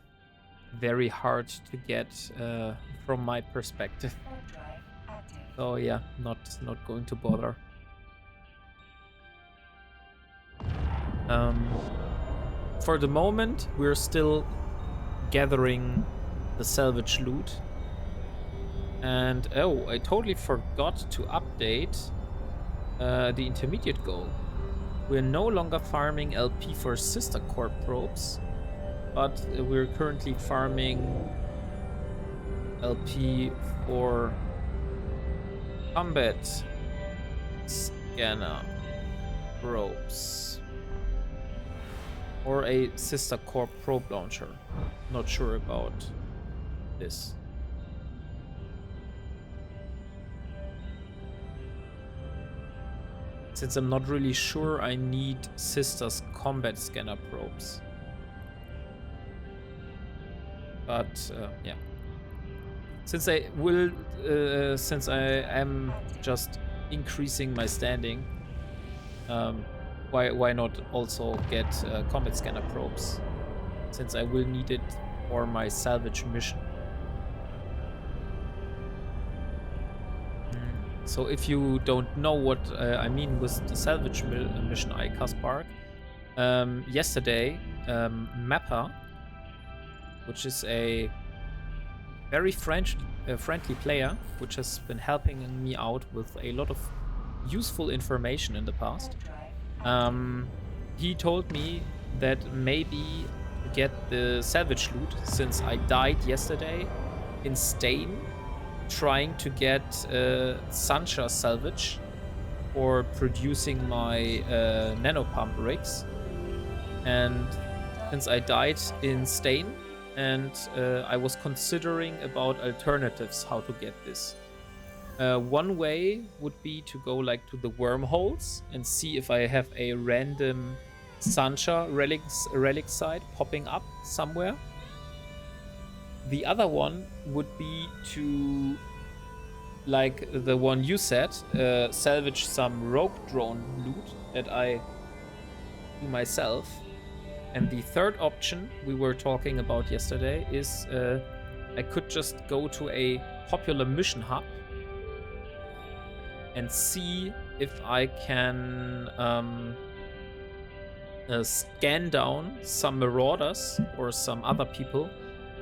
very hard to get from my perspective. Warp drive active. So yeah, not going to bother. For the moment, we're still gathering the salvage loot. And oh, I totally forgot to update the intermediate goal. We're no longer farming LP for sister core probes, but we're currently farming LP for combat scanner probes. Or a sister core probe launcher. Not sure about this. Since I'm not really sure, I need sister's combat scanner probes. But yeah. Since I am just increasing my standing, why not also get combat scanner probes? Since I will need it for my salvage mission. So if you don't know what I mean with the salvage mission, Kaspar, yesterday Mappa, which is a very friendly player, which has been helping me out with a lot of useful information in the past. He told me that maybe to get the salvage loot, since I died yesterday in Stain trying to get Sancha salvage for producing my nanopump rigs. And since I died in Stain, and I was considering about alternatives how to get this. One way would be to go like to the wormholes and see if I have a random Sancha relic site popping up somewhere. The other one would be to, like the one you said, salvage some rogue drone loot that I do myself. And the third option we were talking about yesterday is I could just go to a popular mission hub and see if I can scan down some marauders or some other people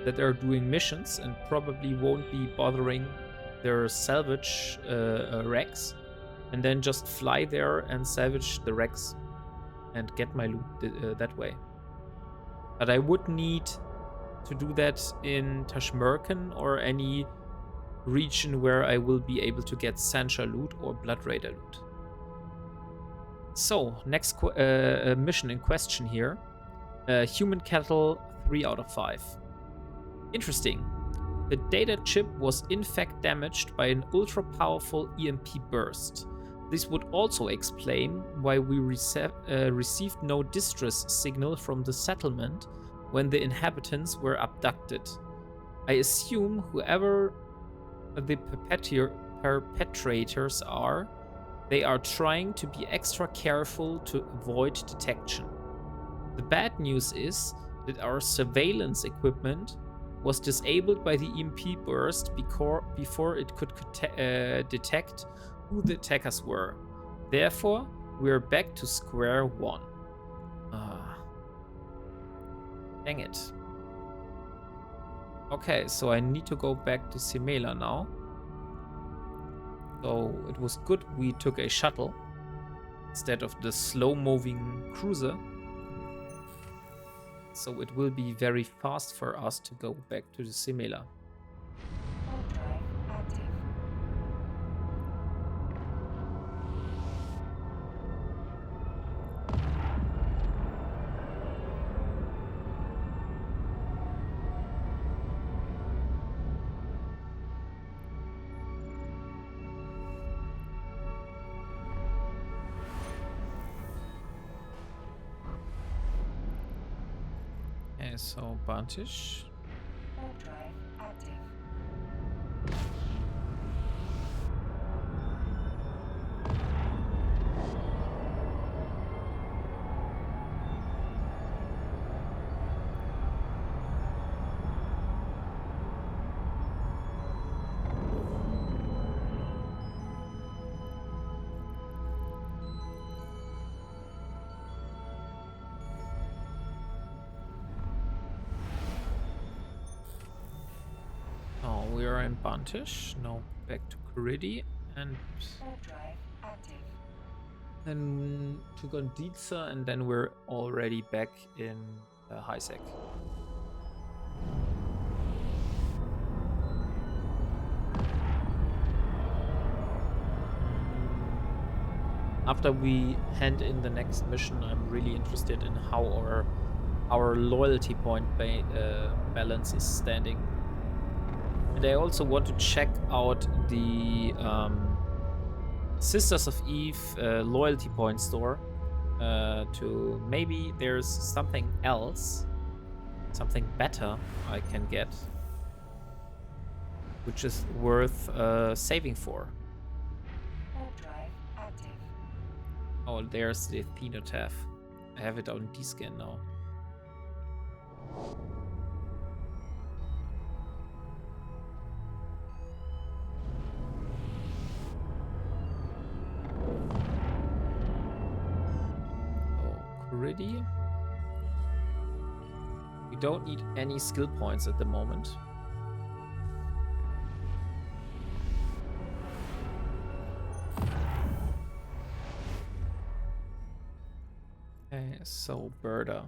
that are doing missions and probably won't be bothering their salvage wrecks, and then just fly there and salvage the wrecks and get my loot that way. But I would need to do that in Tashmerkan or any region where I will be able to get Sancha loot or Blood Raider loot. So, next mission in question here. Human cattle 3 out of 5. Interesting. The data chip was in fact damaged by an ultra-powerful EMP burst. This would also explain why we received no distress signal from the settlement when the inhabitants were abducted. I assume whoever the perpetrators are, they are trying to be extra careful to avoid detection. The bad news is that our surveillance equipment was disabled by the EMP burst before it could detect who the attackers were. Therefore, we're back to square one. Dang it. Okay, so I need to go back to Simela now. So it was good we took a shuttle instead of the slow-moving cruiser. So it will be very fast for us to go back to the Simela. Okay, so Bantish. Drive active. are in Bantish. Now back to Kuridi and Warp drive active. then to Gonditza, and then we're already back in Highsec. After we hand in the next mission, I'm really interested in how our loyalty point balance is standing. And I also want to check out the Sisters of Eve loyalty point store to maybe there's something else, something better I can get, which is worth saving for. Warp drive active. Oh, there's the TheNev. I have it on D-scan now. Kuridi. We don't need any skill points at the moment. Okay, so Berda.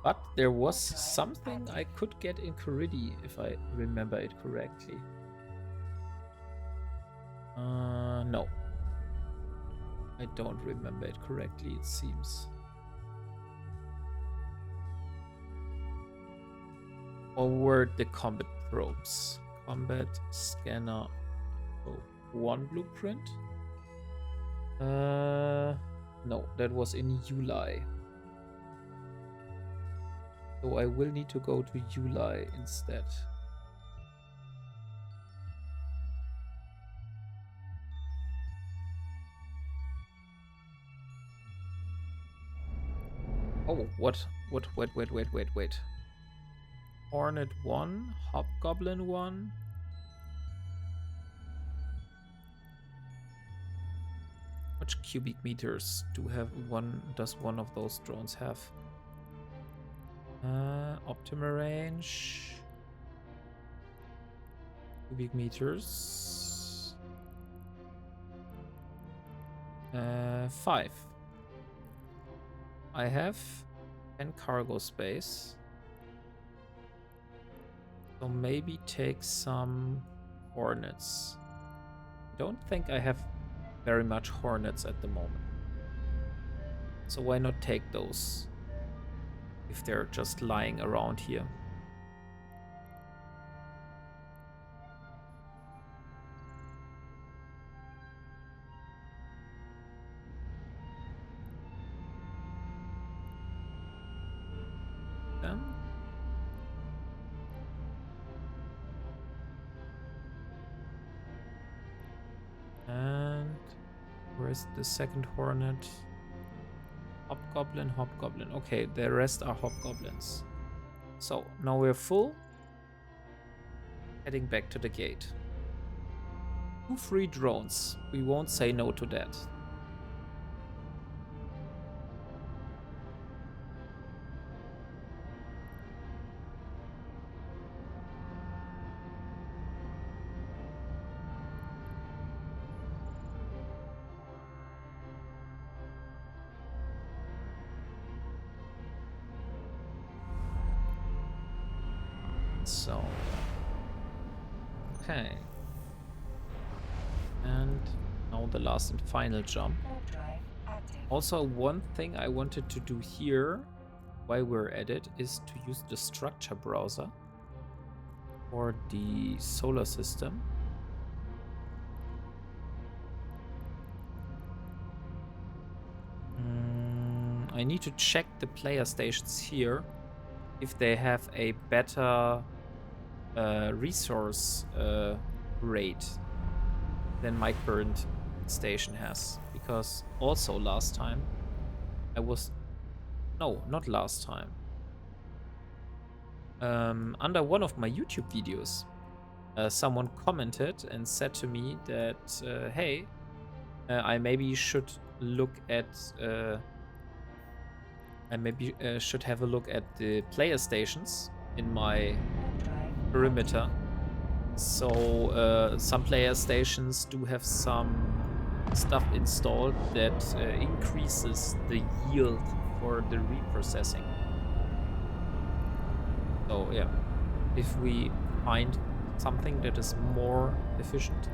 But there was something I could get in Kuridi, if I remember it correctly. No. I don't remember it correctly, it seems. Or were the combat probes? Combat scanner. Oh, one blueprint? No, that was in July. So I will need to go to July instead. Oh, what? Wait. Hornet 1, Hobgoblin 1. Which cubic meters does one of those drones have? Optimal range. Cubic meters. 5. I have 10 cargo space. So maybe take some Hornets. Don't think I have very much Hornets at the moment. So why not take those if they're just lying around here? Then and where's the second Hornet? Hobgoblin. Okay, the rest are Hobgoblins. So now we're full. Heading back to the gate. 2 free drones. We won't say no to that. So, okay. And now the last and final jump. Also, one thing I wanted to do here, while we're at it, is to use the structure browser for the solar system. I need to check the player stations here if they have a better resource rate than my current station has, because also last time not last time, under one of my YouTube videos someone commented and said to me that hey, I maybe should look at should have a look at the player stations in my perimeter. So some player stations do have some stuff installed that increases the yield for the reprocessing. So yeah, if we find something that is more efficient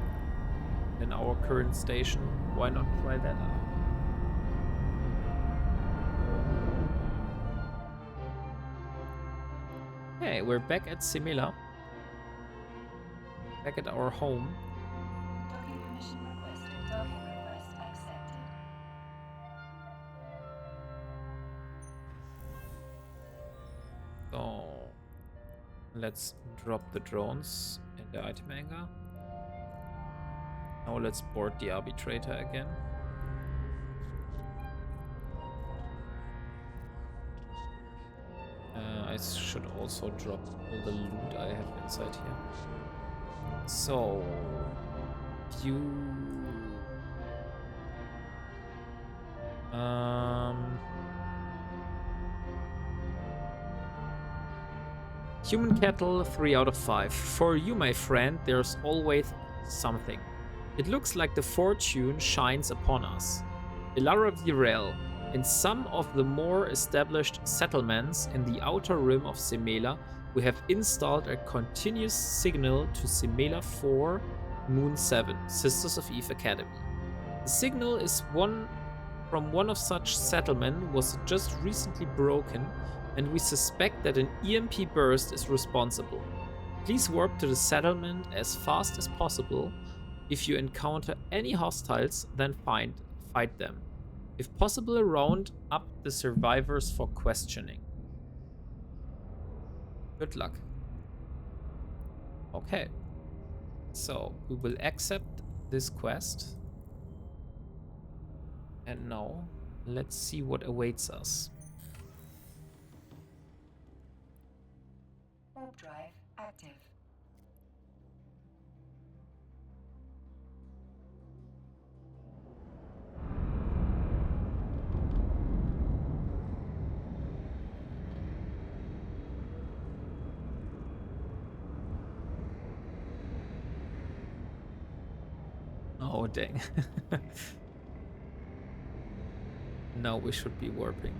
than our current station, why not try that out? Okay, we're back at Simila. Back at our home. Docking permission requested. Docking request accepted. So let's drop the drones in the item hangar. Now let's board the Arbitrator again. I should also drop all the loot I have inside here. So, you... Human cattle, 3 out of 5. For you, my friend, there's always something. It looks like the fortune shines upon us. Ilara Virel. In some of the more established settlements in the outer rim of Semela, we have installed a continuous signal to Semela 4, Moon 7, Sisters of Eve Academy. The signal is from one of such settlement was just recently broken, and we suspect that an EMP burst is responsible. Please warp to the settlement as fast as possible. If you encounter any hostiles, then fight them. If possible, round up the survivors for questioning. Good luck. Okay. So, we will accept this quest. And now, let's see what awaits us. Warp drive active. Oh, dang. Now we should be warping.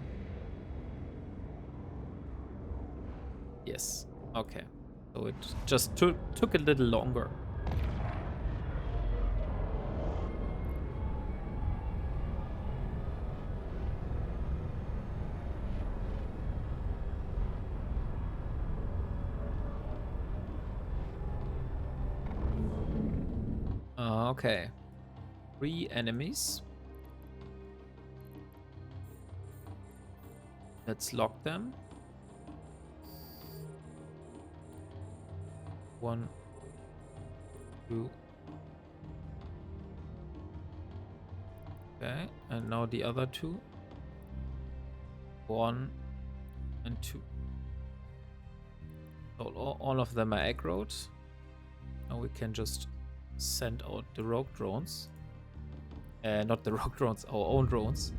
Yes. Okay. So it just took a little longer. Okay. 3 enemies. Let's lock them. 1, 2. Okay, and now the other 2. 1 and 2. So all of them are aggroed. Now we can just send out the rogue drones. Not the rogue drones, our own drones.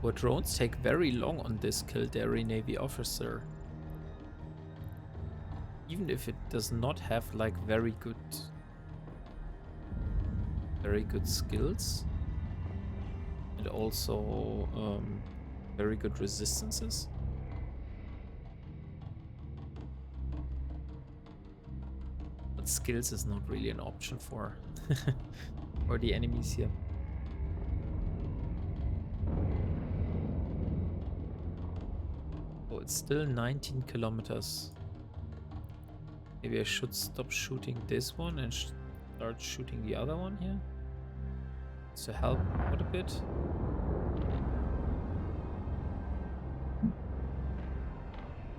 Our drones take very long on this Kildare Navy officer. Even if it does not have like very good skills and also very good resistances. But skills is not really an option for for the enemies here. Oh, it's still 19 kilometers. Maybe I should stop shooting this one and start shooting the other one here to help out a bit.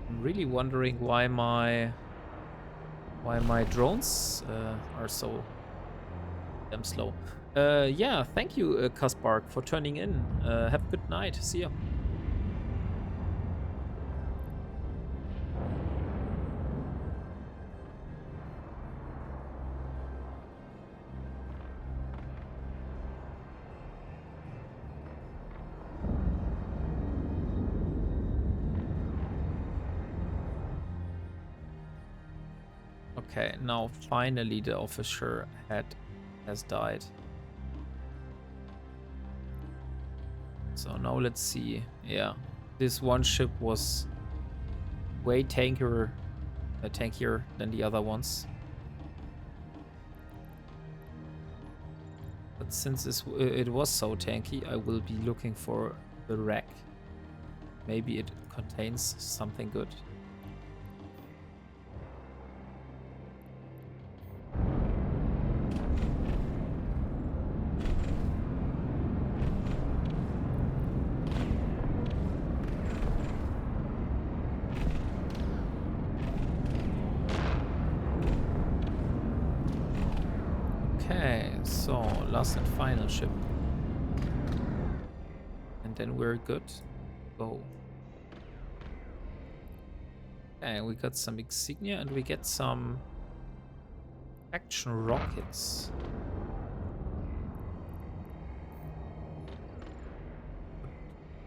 I'm really wondering why my drones are so damn slow. Yeah, thank you, Kaspark, for turning in. Have a good night. See ya. Okay, now finally the officer has died. So now let's see. Yeah, this one ship was way tankier than the other ones. But since it was so tanky, I will be looking for the wreck. Maybe it contains something good. Okay, so last and final ship. And then we're good. Go. Okay, we got some insignia and we get some action rockets.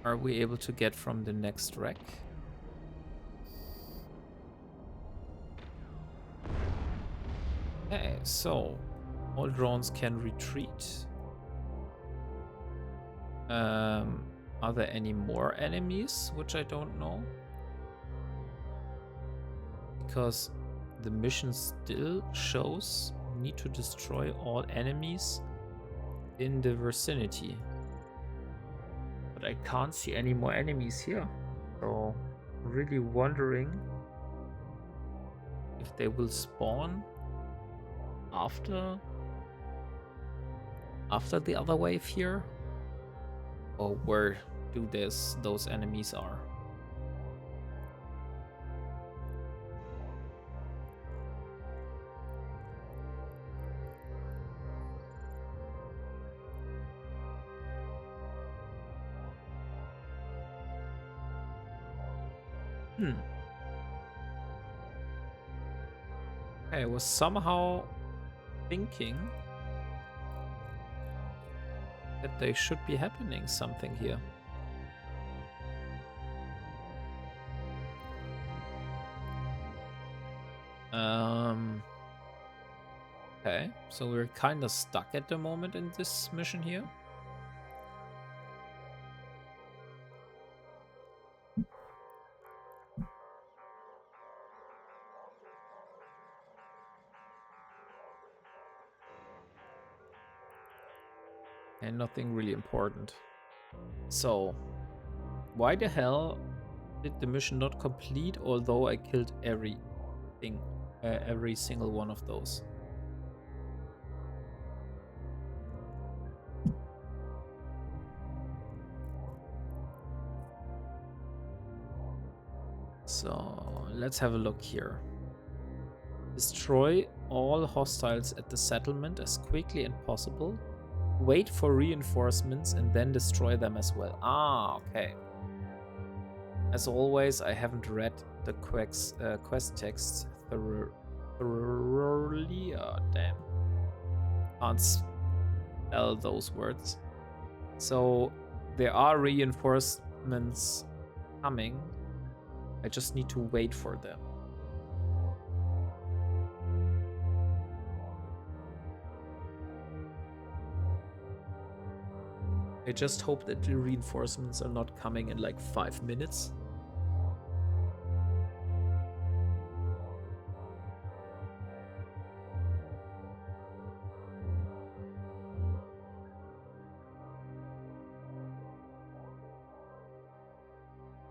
Are we able to get from the next wreck? Okay, so all drones can retreat. Are there any more enemies, which I don't know? Because the mission still shows need to destroy all enemies in the vicinity. But I can't see any more enemies here. So I'm really wondering if they will spawn after the other wave here, or where do those enemies are. I was somehow thinking that there should be happening something here. Okay, so we're kind of stuck at the moment in this mission here. And nothing really important. So, why the hell did the mission not complete, although I killed everything, every single one of those? So, let's have a look here. Destroy all hostiles at the settlement as quickly as possible. Wait for reinforcements and then destroy them as well. Ah, okay. As always, I haven't read the quest text thoroughly. Damn. Can't spell those words. So there are reinforcements coming. I just need to wait for them. I just hope that the reinforcements are not coming in like 5 minutes.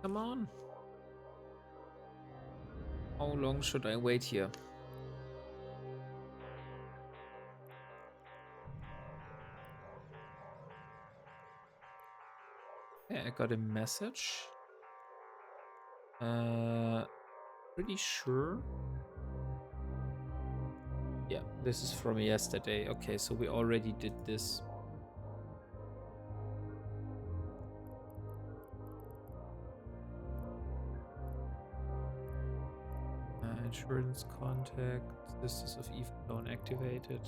Come on. How long should I wait here? Okay, I got a message. Pretty sure. Yeah, this is from yesterday. Okay, so we already did this. Insurance contact. This is of Eve clone activated.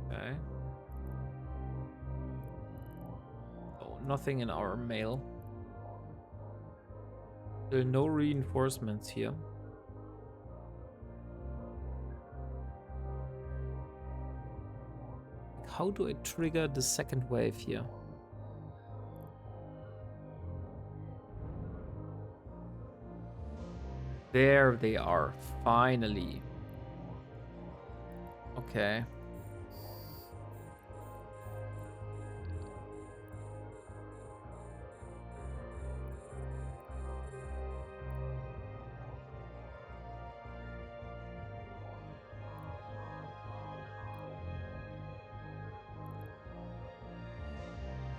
Okay. Oh, nothing in our mail. Still no reinforcements here. How do I trigger the second wave here? There they are, finally. Okay.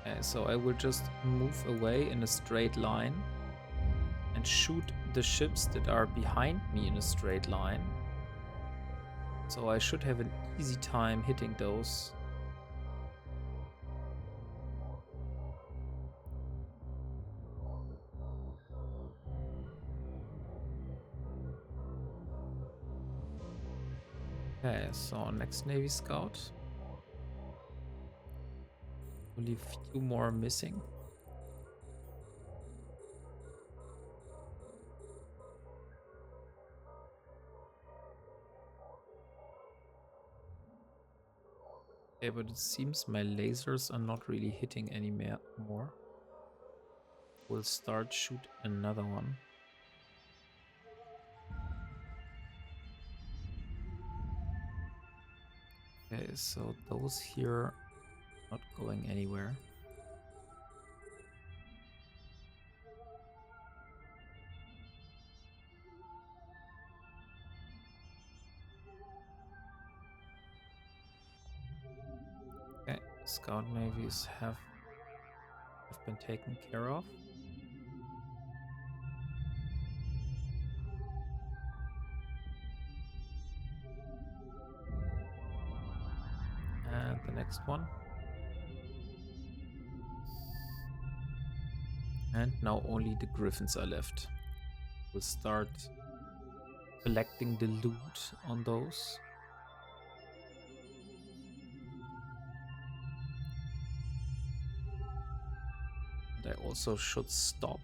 Okay, so I will just move away in a straight line and shoot the ships that are behind me in a straight line. So I should have an easy time hitting those. Okay, so next Navy Scout. Only a few more missing. Okay, but it seems my lasers are not really hitting any more. We'll start shoot another one. Okay, so those here not going anywhere. Okay, scout navies have been taken care of. And the next one. And now only the griffins are left. We'll start collecting the loot on those. And I also should stop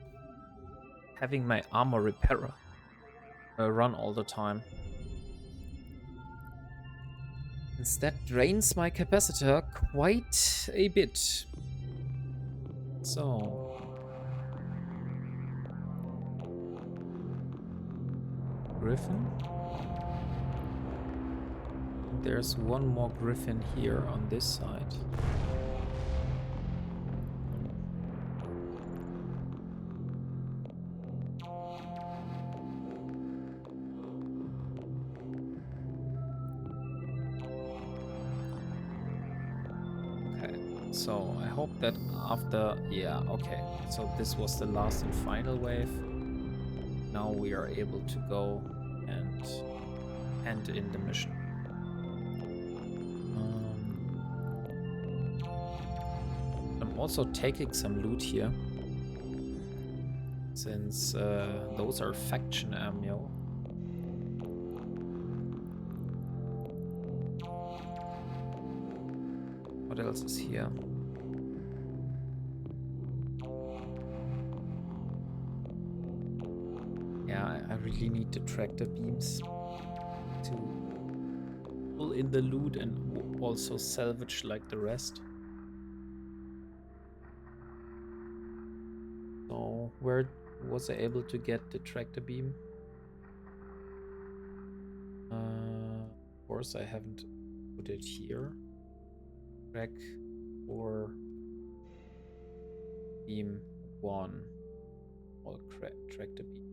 having my armor repairer run all the time. Instead drains my capacitor quite a bit. So Griffin. There's one more Griffin here on this side. Okay, so I hope that after... Yeah, okay. So this was the last and final wave. Now we are able to go and hand in the mission. I'm also taking some loot here, since those are faction ammo. What else is here? Yeah, I really need the tractor beams to pull in the loot and also salvage like the rest. So where was I able to get the tractor beam? Of course I haven't put it here. Track or beam 1 or tractor beam.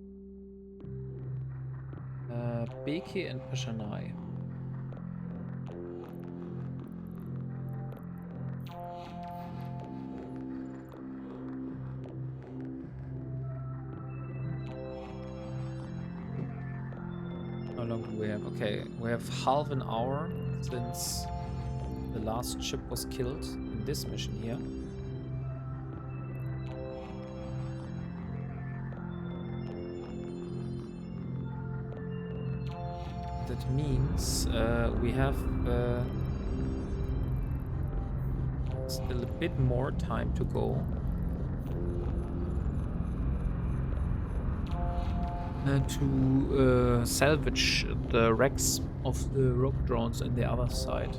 Beke and Pashanai. How long do we have? Okay, we have half an hour since the last ship was killed in this mission here. That means we have still a bit more time to go. to salvage the wrecks of the rogue drones in the other side.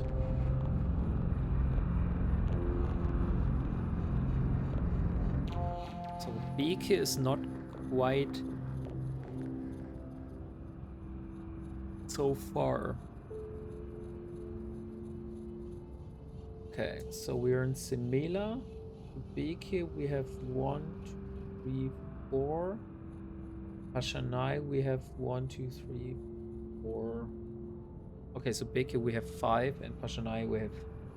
So Beke is not quite so far. Okay, so we're in Semela. Beke, we have 1, 2, 3, 4. Pashanai, we have 1, 2, 3, 4. Okay, so Beke, we have 5, and Pashanai, we have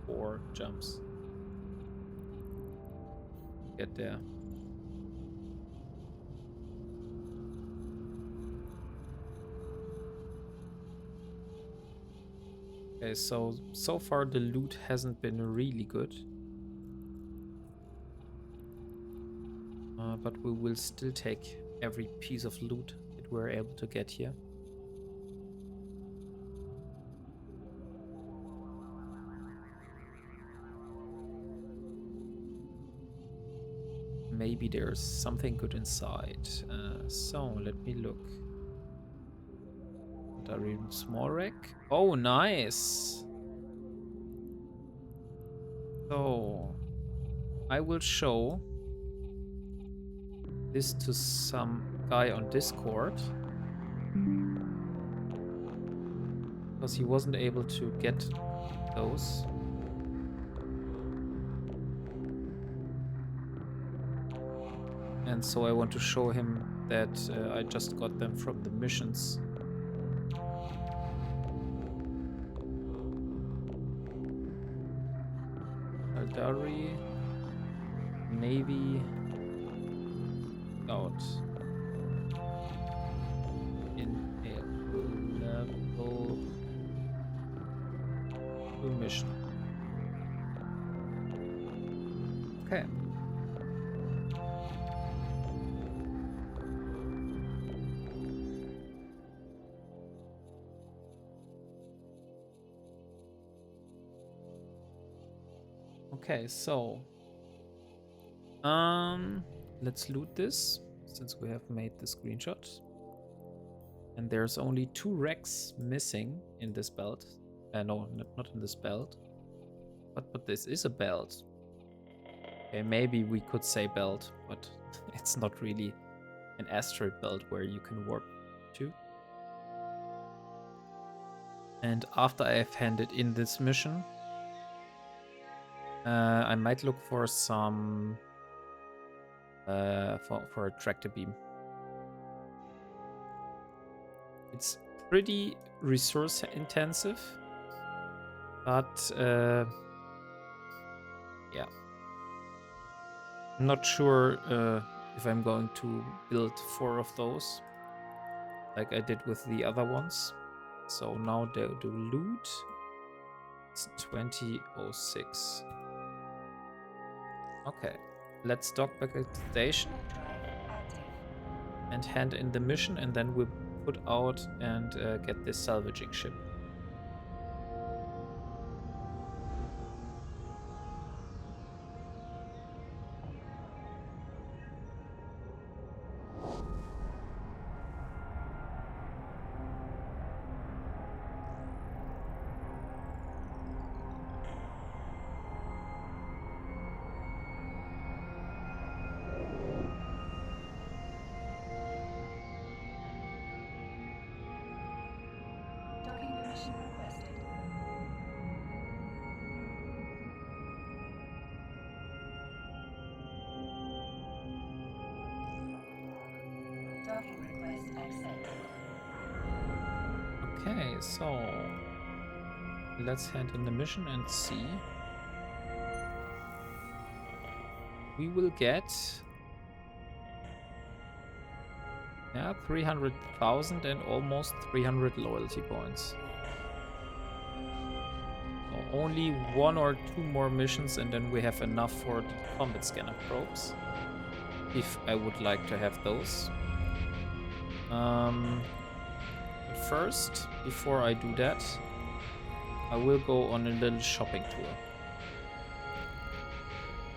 4 jumps. Get there. Okay, so far the loot hasn't been really good. But we will still take every piece of loot that we're able to get here. Maybe there's something good inside. So let me look. Dradimin small wreck. Oh, nice. So I will show this to some guy on Discord, because he wasn't able to get those. And so I want to show him that I just got them from the missions. Aldari, Navy, out in a level 2 mission. Okay. Okay, so let's loot this since we have made the screenshot. And there's only 2 wrecks missing in this belt. No, not in this belt. But this is a belt. Okay, maybe we could say belt, but it's not really an asteroid belt where you can warp to. And after I've handed in this mission, I might look for some for a tractor beam. It's pretty resource intensive, but yeah, I'm not sure if I'm going to build 4 of those like I did with the other ones. So now the loot is 2006. Okay, let's dock back at the station and hand in the mission, and then we'll put out and get this salvaging ship. Docking permission requested. Docking request accepted. Okay, so let's hand in the mission and see. We will get 300,000 and almost 300 loyalty points. So only 1 or 2 more missions and then we have enough for the combat scanner probes, if I would like to have those. But first, before I do that, I will go on a little shopping tour.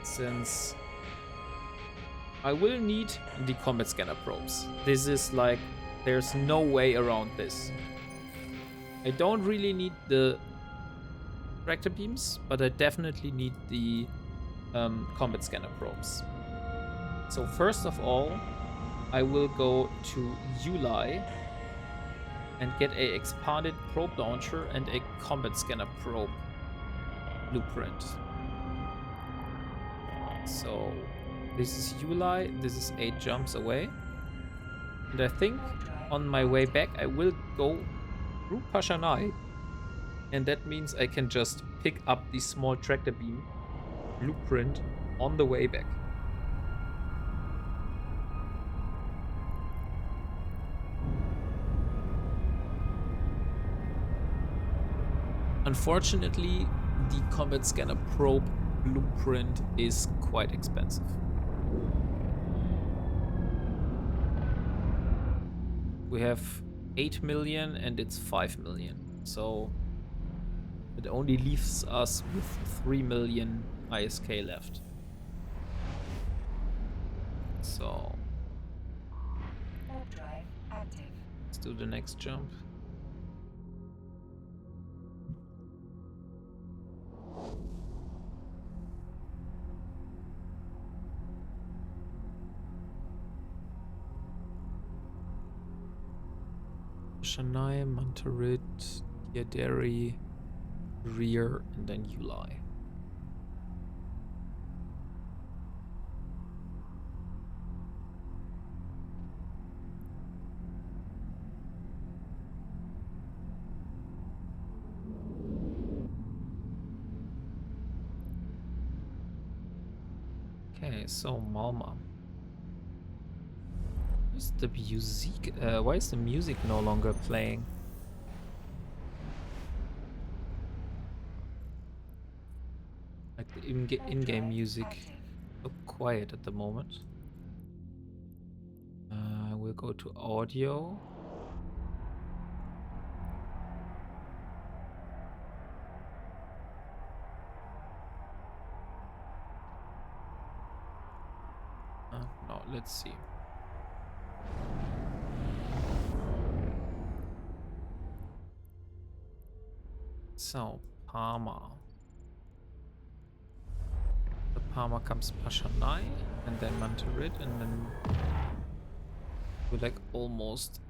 Since I will need the combat scanner probes. This is like There's no way around this. I don't really need the tractor beams, but I definitely need the combat scanner probes. So first of all, I will go to Uli and get a expanded probe launcher and a combat scanner probe blueprint. So this is Uli, this is 8 jumps away. And I think on my way back I will go through Pashanai, and that means I can just pick up the small tractor beam blueprint on the way back. Unfortunately, the combat scanner probe blueprint is quite expensive. We have 8 million and it's 5 million. So it only leaves us with 3 million ISK left. So let's do the next jump. Shanai, Mantarit, Yaderi, Rear, and then Uli. Okay, so Malma. Why is the music no longer playing? Like the in-game music, so quiet at the moment. We'll go to audio. No, let's see. So, Parma. The Parma comes Pashanai, and then Mantarit, and then we're like almost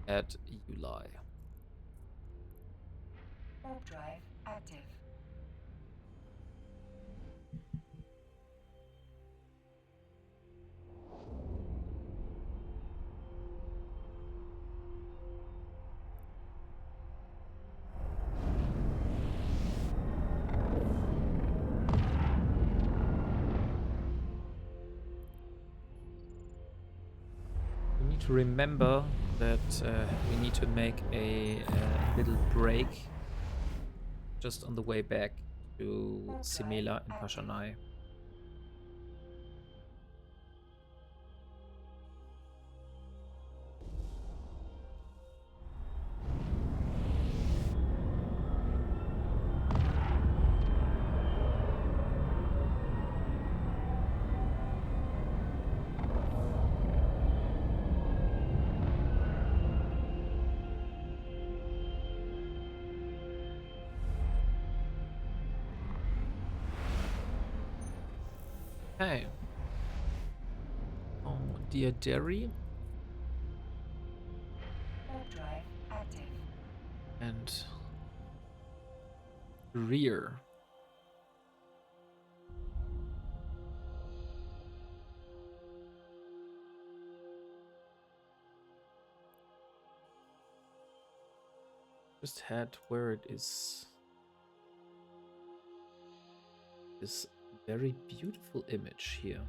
at Uli. Warp drive active. To remember that we need to make a little break just on the way back to Simela and Pashanai. Okay. Oh, dear Derry. Drive active. And Rear. Just head where it is. This very beautiful image here.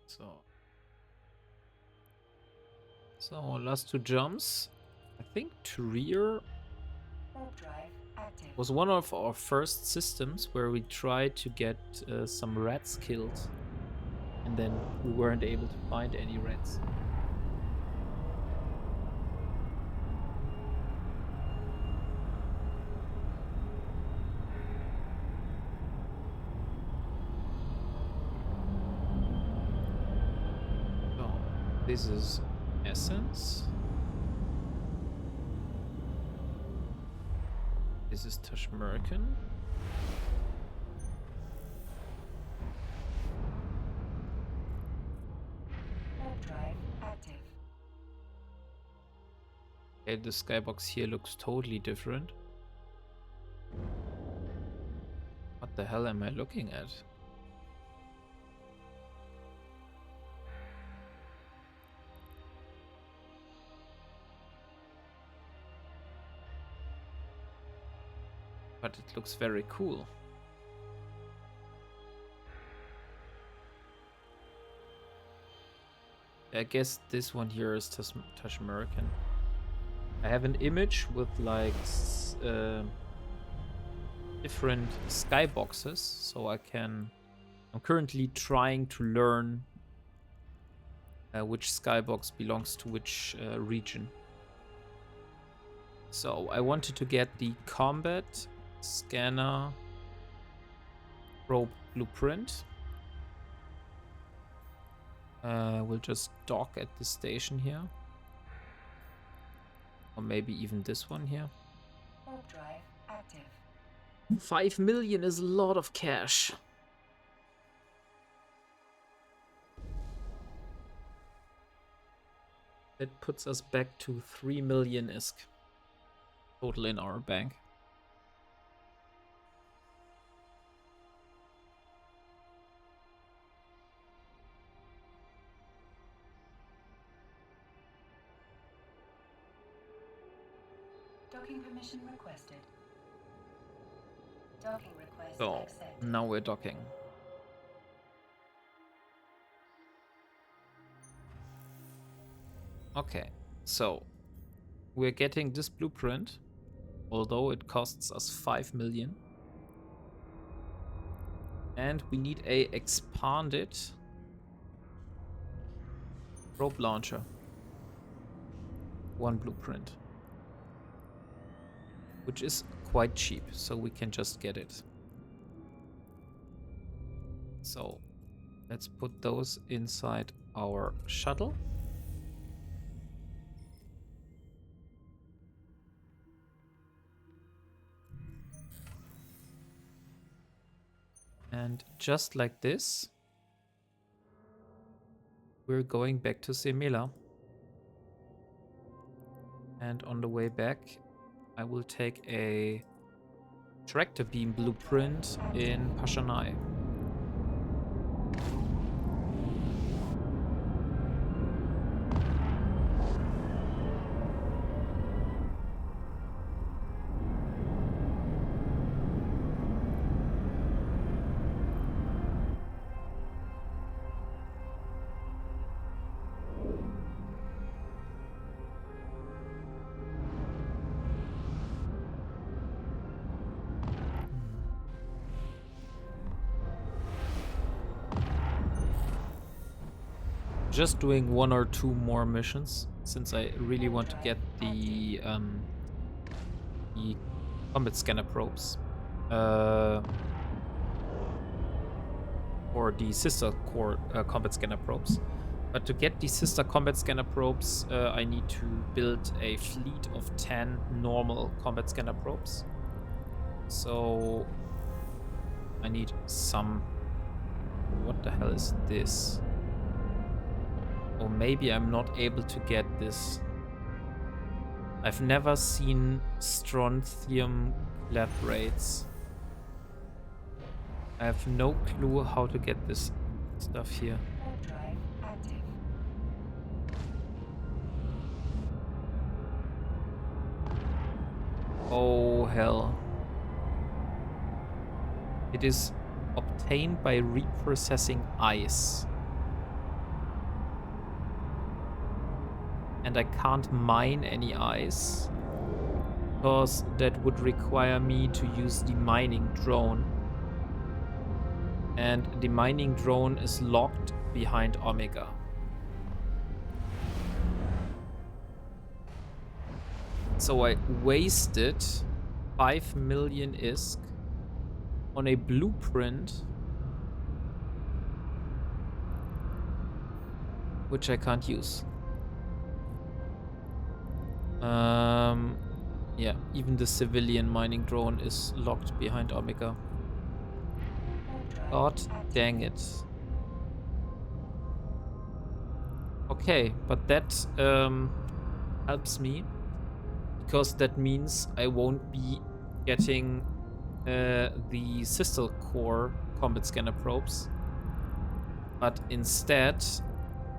So last 2 jumps. I think Trier was one of our first systems where we tried to get some rats killed, and then we weren't able to find any rats. This is Essence. This is Tashmerkan. Warp drive active. Okay, the skybox here looks totally different. What the hell am I looking at? But it looks very cool. I guess this one here is Tashmerkan. I have an image with like different skyboxes, so I'm currently trying to learn which skybox belongs to which region. So I wanted to get the combat scanner probe blueprint. We'll just dock at the station here. Or maybe even this one here. Warp drive active. 5 million is a lot of cash. That puts us back to 3 million ISK total in our bank. Docking permission requested. Docking request So accepted. now we're docking. Okay, so we're getting this blueprint, although it costs us 5 million. And we need a expanded probe launcher. 1 blueprint. Which is quite cheap, so we can just get it. So let's put those inside our shuttle. And just like this, we're going back to Semela. And on the way back, I will take a tractor beam blueprint in Pashanai. Just doing 1 or 2 more missions, since I really want to get the combat scanner probes. Or the sister core combat scanner probes. But to get the sister combat scanner probes, I need to build a fleet of 10 normal combat scanner probes. So I need some... What the hell is this? Or maybe I'm not able to get this. I've never seen strontium glabrates. I have no clue how to get this stuff here. Warp drive active. Oh hell. It is obtained by reprocessing ice. And I can't mine any ice, because that would require me to use the mining drone. And the mining drone is locked behind Omega. So I wasted 5 million ISK on a blueprint which I can't use. Yeah, even the civilian mining drone is locked behind Omega. God dang it. Okay, but that helps me, because that means I won't be getting the sister core combat scanner probes, but instead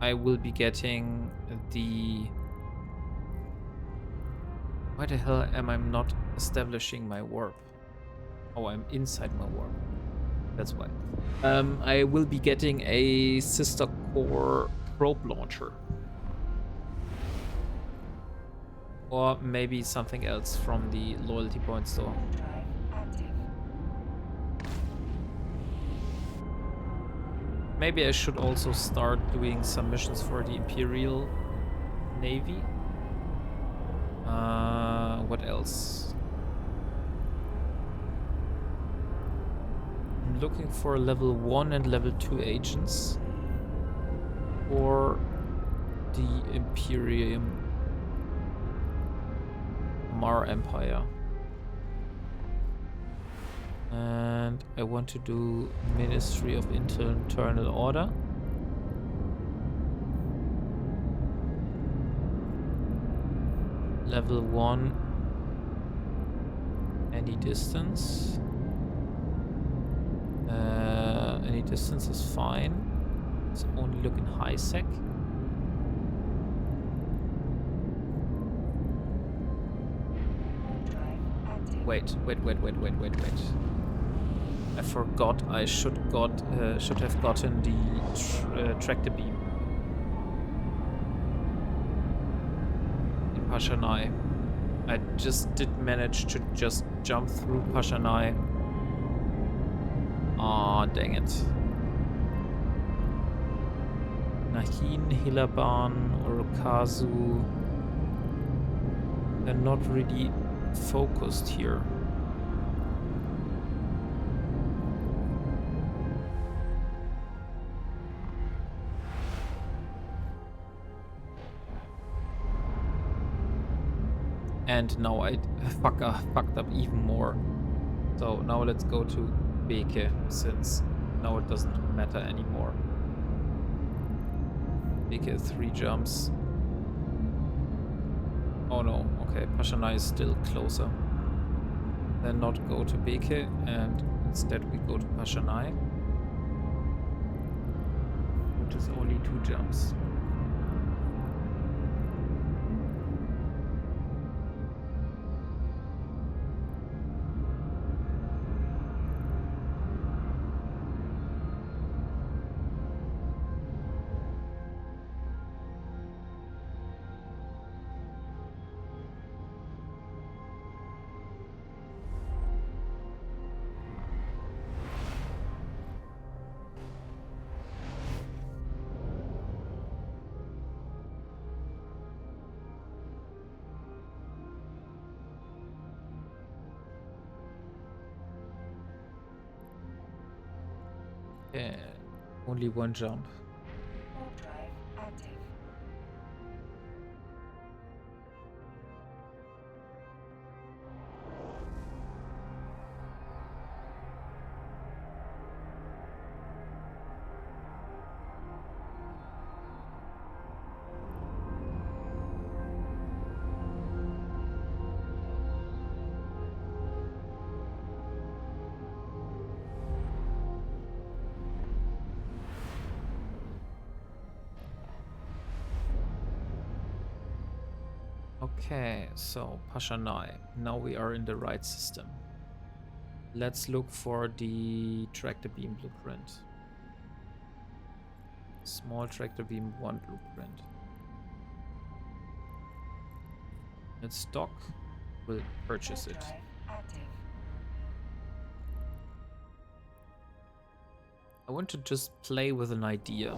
I will be getting the... Why the hell am I not establishing my warp? Oh, I'm inside my warp. That's why. I will be getting a sister core probe launcher. Or maybe something else from the loyalty point store. Maybe I should also start doing some missions for the Imperial Navy. What else? I'm looking for level 1 and level 2 agents for the Imperium Mar Empire. And I want to do Ministry of Internal Order. Level 1. Any distance. Any distance is fine. It's only looking high sec. Wait. I forgot I should have gotten the tractor beam in Pashanai. I just did manage to just jump through Pashanai. Aw, dang it. Nahin, Hilaban, Orokazu. They're not really focused here. And now I fucked up even more. So now let's go to Beke, since now it doesn't matter anymore. Beke 3 jumps. Oh no, okay, Pashanai is still closer. Then not go to Beke, and instead we go to Pashanai, which is only 2 jumps. Yeah, only 1 jump. Warp drive active. Okay, so Pashanai. Now we are in the right system. Let's look for the tractor beam blueprint. Small tractor beam 1 blueprint. It's stock. We'll purchase it. I want to just play with an idea.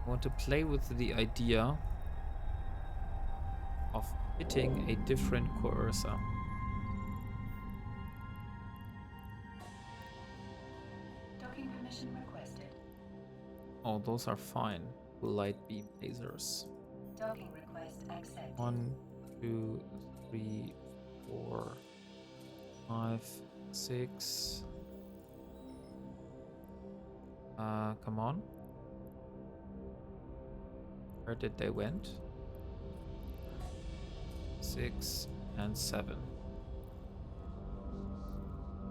I want to play with the idea of fitting a different coercer. Docking permission requested. Oh, those are fine. Light beam lasers. Docking request accepted. 1, 2, 3, 4, 5, 6. Come on. Where did they went? 6 and 7.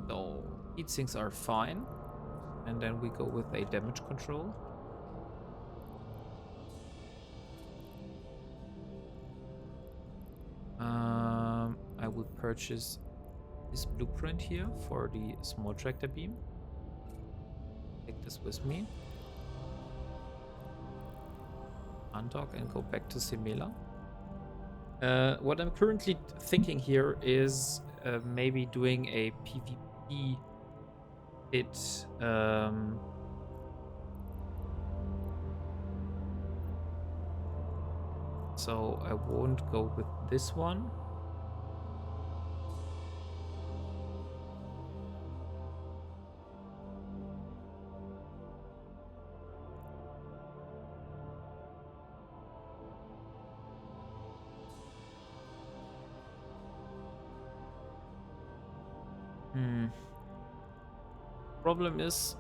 So heat sinks are fine. And then we go with a damage control. I will purchase this blueprint here for the small tractor beam. Take this with me. Undock and go back to Simela. What I'm currently thinking here is maybe doing a PvP hit. So I won't go with this one. Problem is,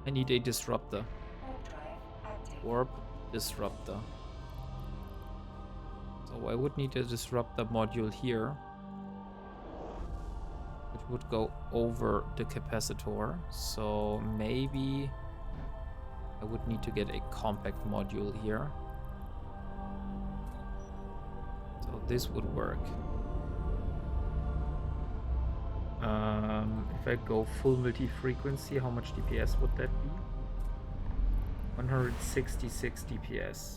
I need a disruptor. Warp disruptor. So I would need a disruptor module here. It would go over the capacitor. So maybe I would need to get a compact module here. So this would work. If I go full multi-frequency, how much DPS would that be? 166 DPS.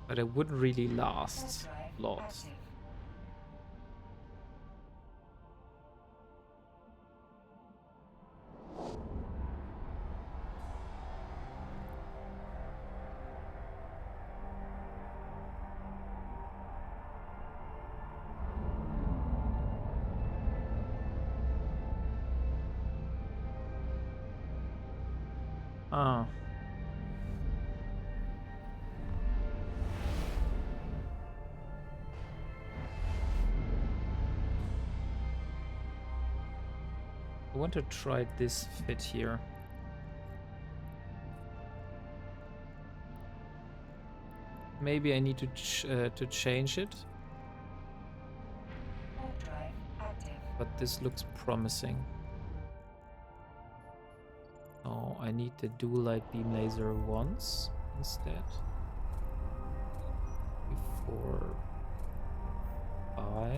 But it wouldn't really last a lot. Ah. I want to try this fit here. Maybe I need to change it. But this looks promising. Oh, I need the dual light beam laser once instead. 4, 5,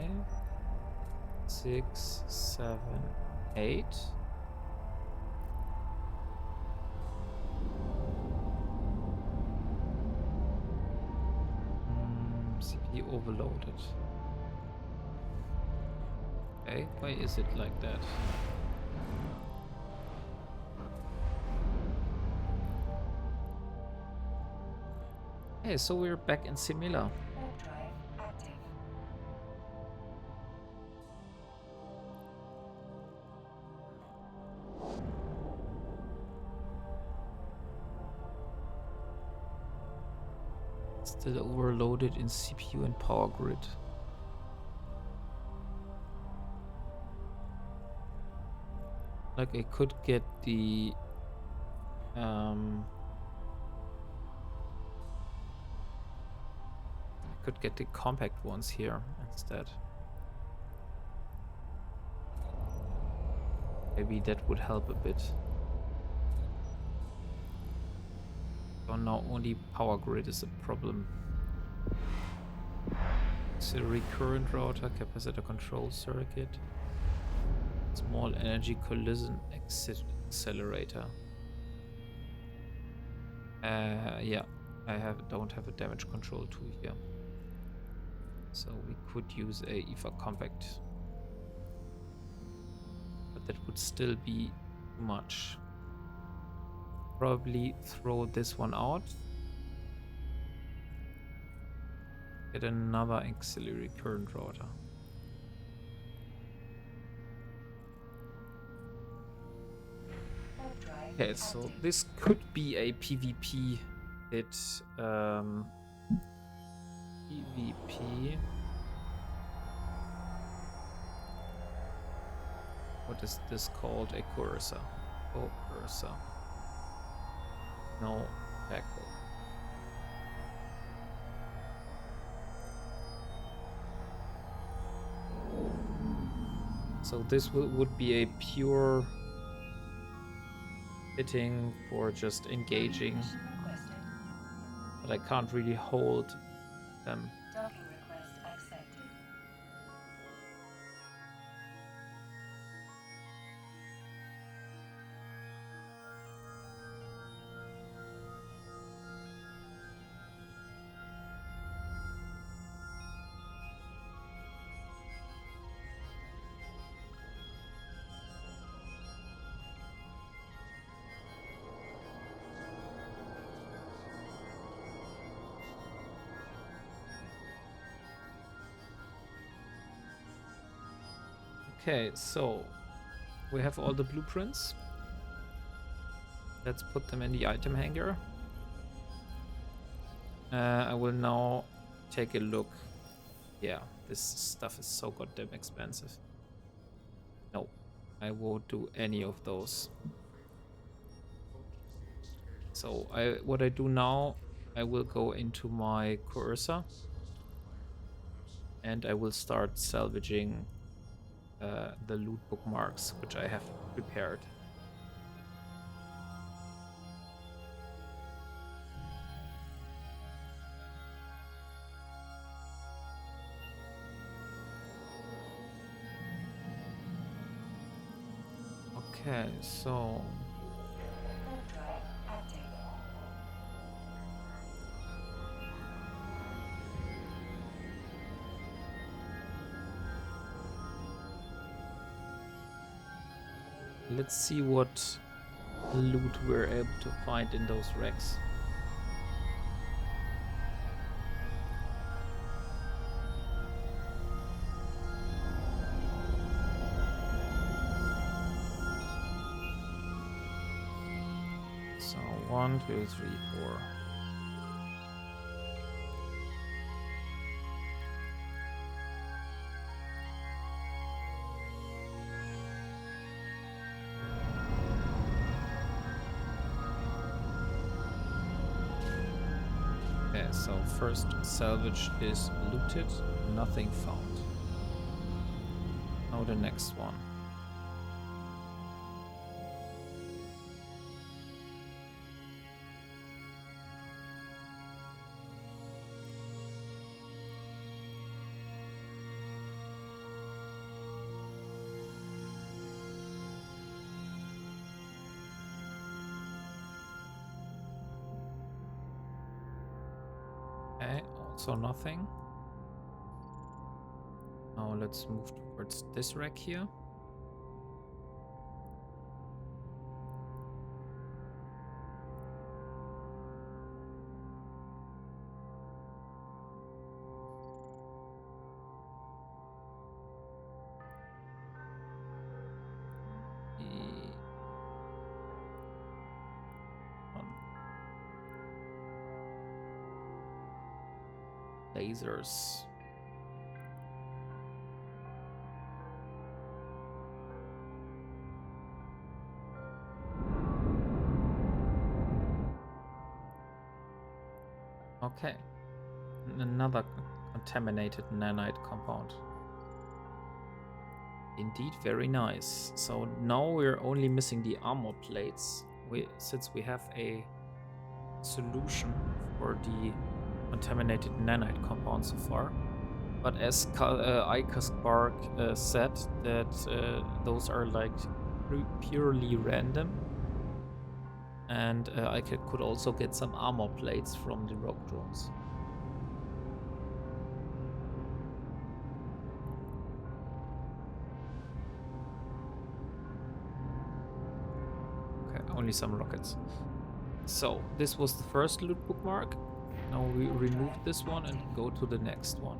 6, 7, 8. CPU overloaded. Okay, why is it like that? Okay, so we're back in Simela. Still overloaded in CPU and power grid. Like I could get the compact ones here instead. Maybe that would help a bit. So now only power grid is a problem. Auxiliary current router, capacitor control circuit, small energy collision accelerator. Yeah, don't have a damage control tool here. So we could use a EVA compact. But that would still be too much. Probably throw this one out. Get another auxiliary current router. Okay, so this could be a PvP hit. PvP. What is this called? A cursor. Oh, cursor. No, tackle. So this would be a pure hitting for just engaging, Mission requested. but I can't really hold them. Docking request accepted. Okay, so we have all the blueprints. Let's put them in the item hanger. I will now take a look. Yeah, this stuff is so goddamn expensive. No, I won't do any of those. So what I do now, I will go into my cursor and I will start salvaging the loot bookmarks, which I have prepared. Okay, so Warp drive active. let's see what loot we're able to find in those racks. So 1, 2, 3, 4. Okay, so first salvage is looted, nothing found. Now the next one. Okay, also nothing. Now let's move towards this rack here. Lasers. Okay. Another contaminated nanite compound. Indeed, very nice. So now we're only missing the armor plates. Since we have a solution for the contaminated nanite compound so far. But as Ika Spark said, that those are like purely random. And I could also get some armor plates from the rogue drones. Okay, only some rockets. So this was the first loot bookmark. Now we remove this one and go to the next one.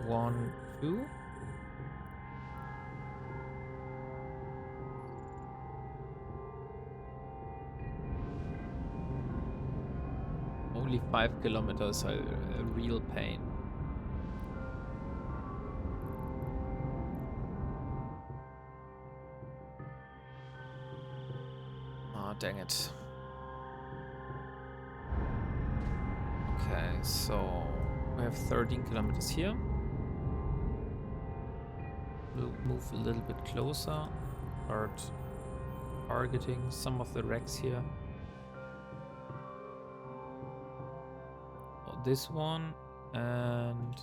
1, 2. Only 5 kilometers are a real pain. Ah, dang it. Okay, so we have 13 kilometers here. We'll move a little bit closer. Start targeting some of the wrecks here. Oh, this one and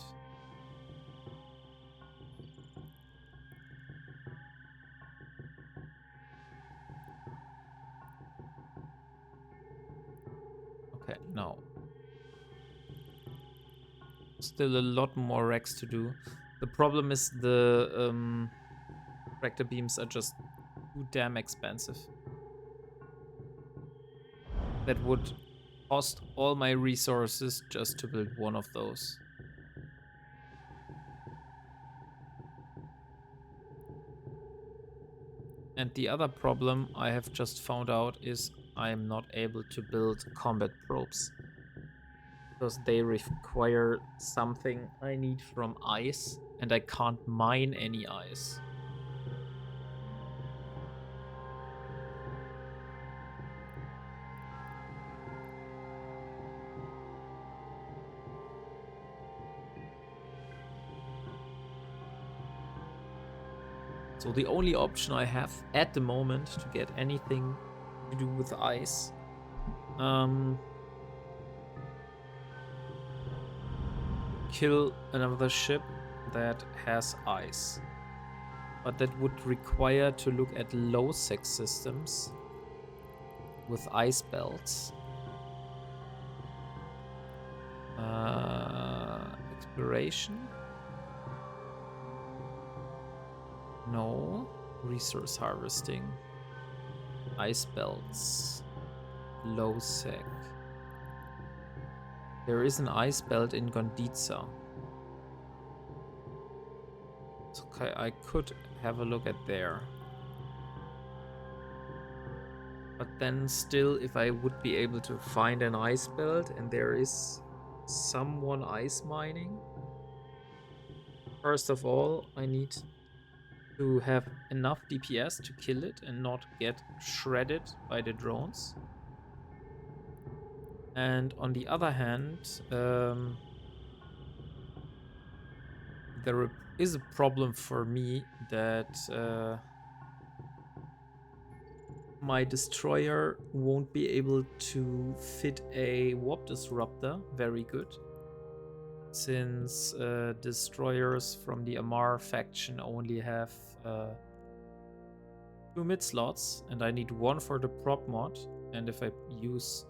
okay, now still a lot more wrecks to do. The problem is the tractor beams are just too damn expensive. That would cost all my resources just to build one of those. And the other problem I have just found out is I am not able to build combat probes. Because they require something I need from ice, and I can't mine any ice. So the only option I have at the moment to get anything to do with ice, kill another ship that has ice. But that would require to look at low-sec systems with ice belts. Exploration? No. Resource harvesting. Ice belts. Low-sec. There is an ice belt in Gonditza. Okay, I could have a look at there. But then still, if I would be able to find an ice belt and there is someone ice mining, first of all, I need to have enough DPS to kill it and not get shredded by the drones. And on the other hand, there is a problem for me that my destroyer won't be able to fit a warp disruptor very good, since destroyers from the Amar faction only have 2 mid slots, and I need 1 for the prop mod, and if I use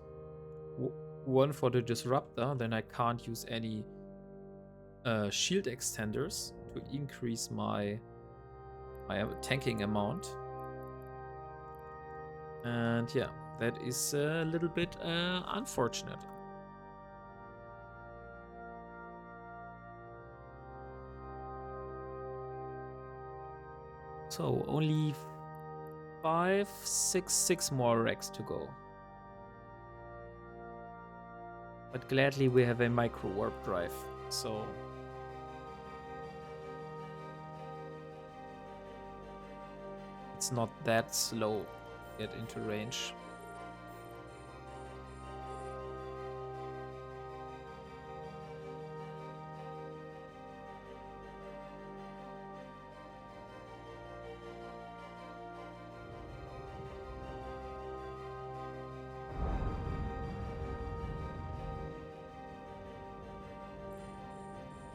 1 for the disruptor, then I can't use any shield extenders to increase my tanking amount. And yeah, that is a little bit unfortunate. So only 6 more wrecks to go. But gladly we have a micro warp drive, so it's not that slow to get into range.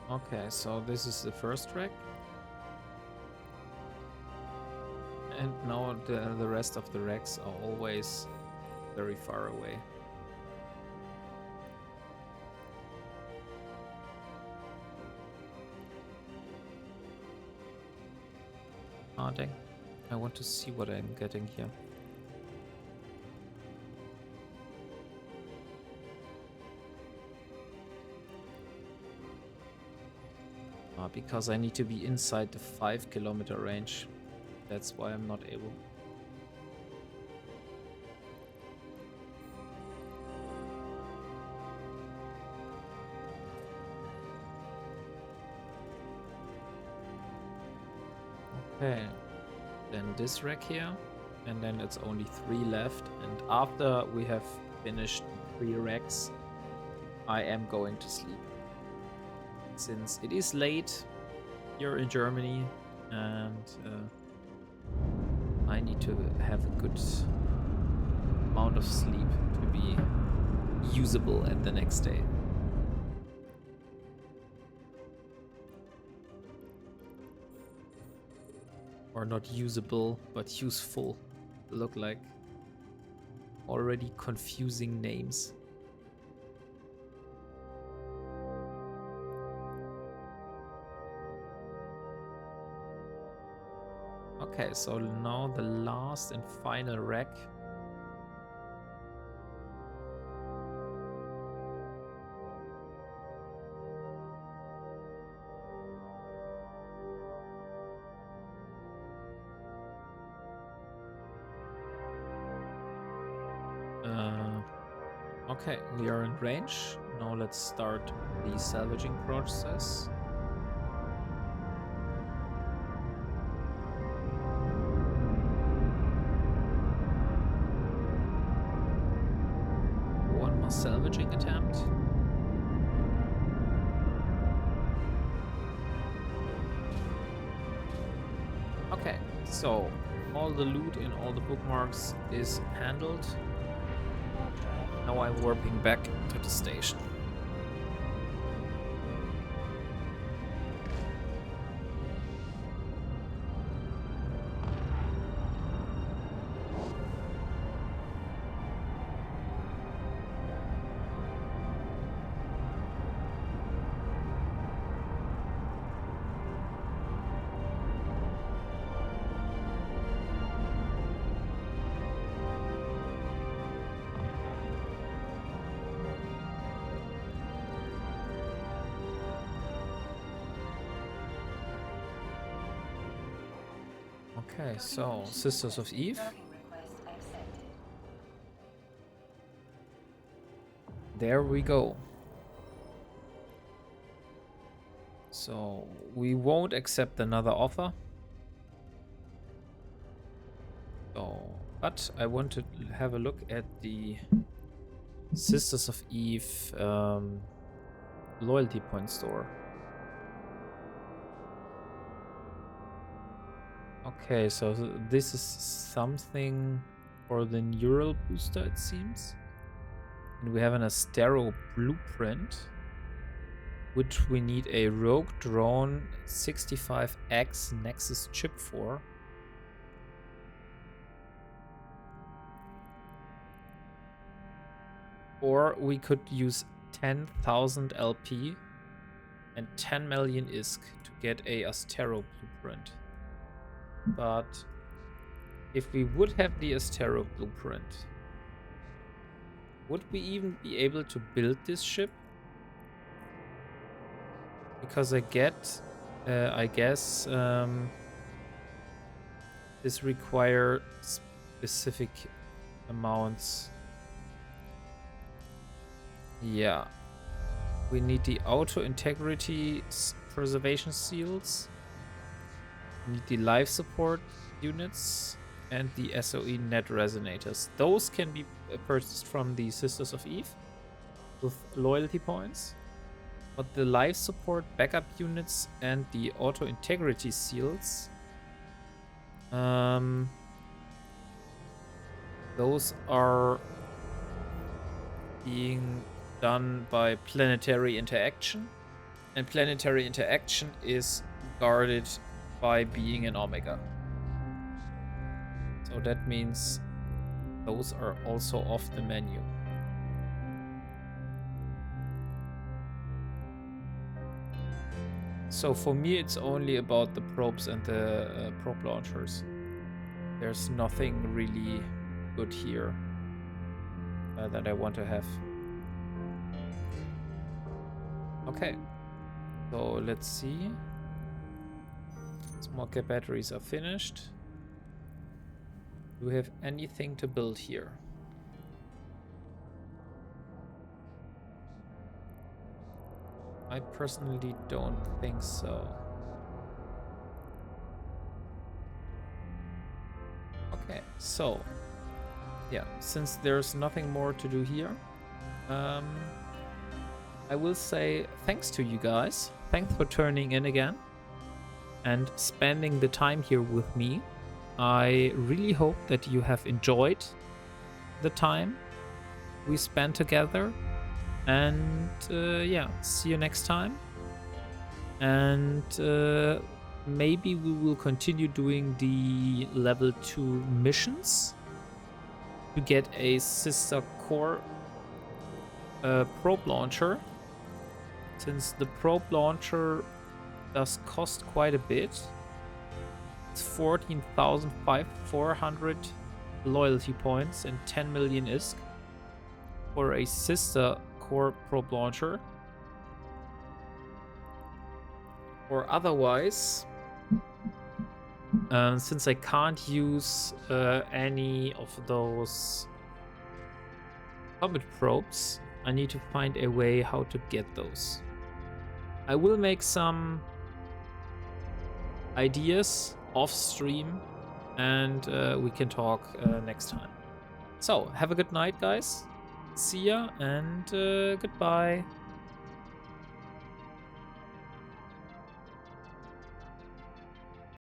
Okay, so this is the first track. And now the rest of the racks are always very far away. Ah, dang. I want to see what I'm getting here. because I need to be inside the 5-kilometer range. That's why I'm not able. Okay, then this rack here, and then it's only 3 left. And after we have finished 3 racks, I am going to sleep. Since it is late here in Germany, and I need to have a good amount of sleep to be usable at the next day. Or not usable, but useful. Look like already confusing names. Okay, so now the last and final rack. Okay, we are in range. Now let's start the salvaging process. One more salvaging attempt. Okay, so all the loot and all the bookmarks is handled. Now I'm warping back to the station. Okay, so Sisters of Eve. There we go. So we won't accept another offer. So, but I want to have a look at the Sisters of Eve loyalty point store. Okay, so this is something for the neural booster, it seems. And we have an Astero blueprint, which we need a Rogue Drone 65X Nexus chip for. Or we could use 10,000 LP and 10 million ISK to get a Astero blueprint. But if we would have the Astero blueprint, would we even be able to build this ship? Because I guess this requires specific amounts. Yeah, we need the auto integrity preservation seals. We need the life support units and the SOE net resonators. Those can be purchased from the Sisters of Eve with loyalty points. But the life support backup units and the auto integrity seals, those are being done by planetary interaction, and planetary interaction is guarded by being an Omega. So that means those are also off the menu. So for me, it's only about the probes and the probe launchers. There's nothing really good here that I want to have. Okay, so let's see. Small cap batteries are finished. Do we have anything to build here? I personally don't think so. Okay, so yeah, since there's nothing more to do here, I will say thanks to you guys. Thanks for turning in again and spending the time here with me. I really hope that you have enjoyed the time we spent together. And yeah, see you next time. And maybe we will continue doing the level 2 missions to get a sister core probe launcher, since the probe launcher does cost quite a bit. It's 14,400 loyalty points and 10 million ISK for a sister core probe launcher. Or otherwise, since I can't use any of those comet probes, I need to find a way how to get those. I will make some ideas off stream, and we can talk next time. So, have a good night, guys. See ya, and goodbye.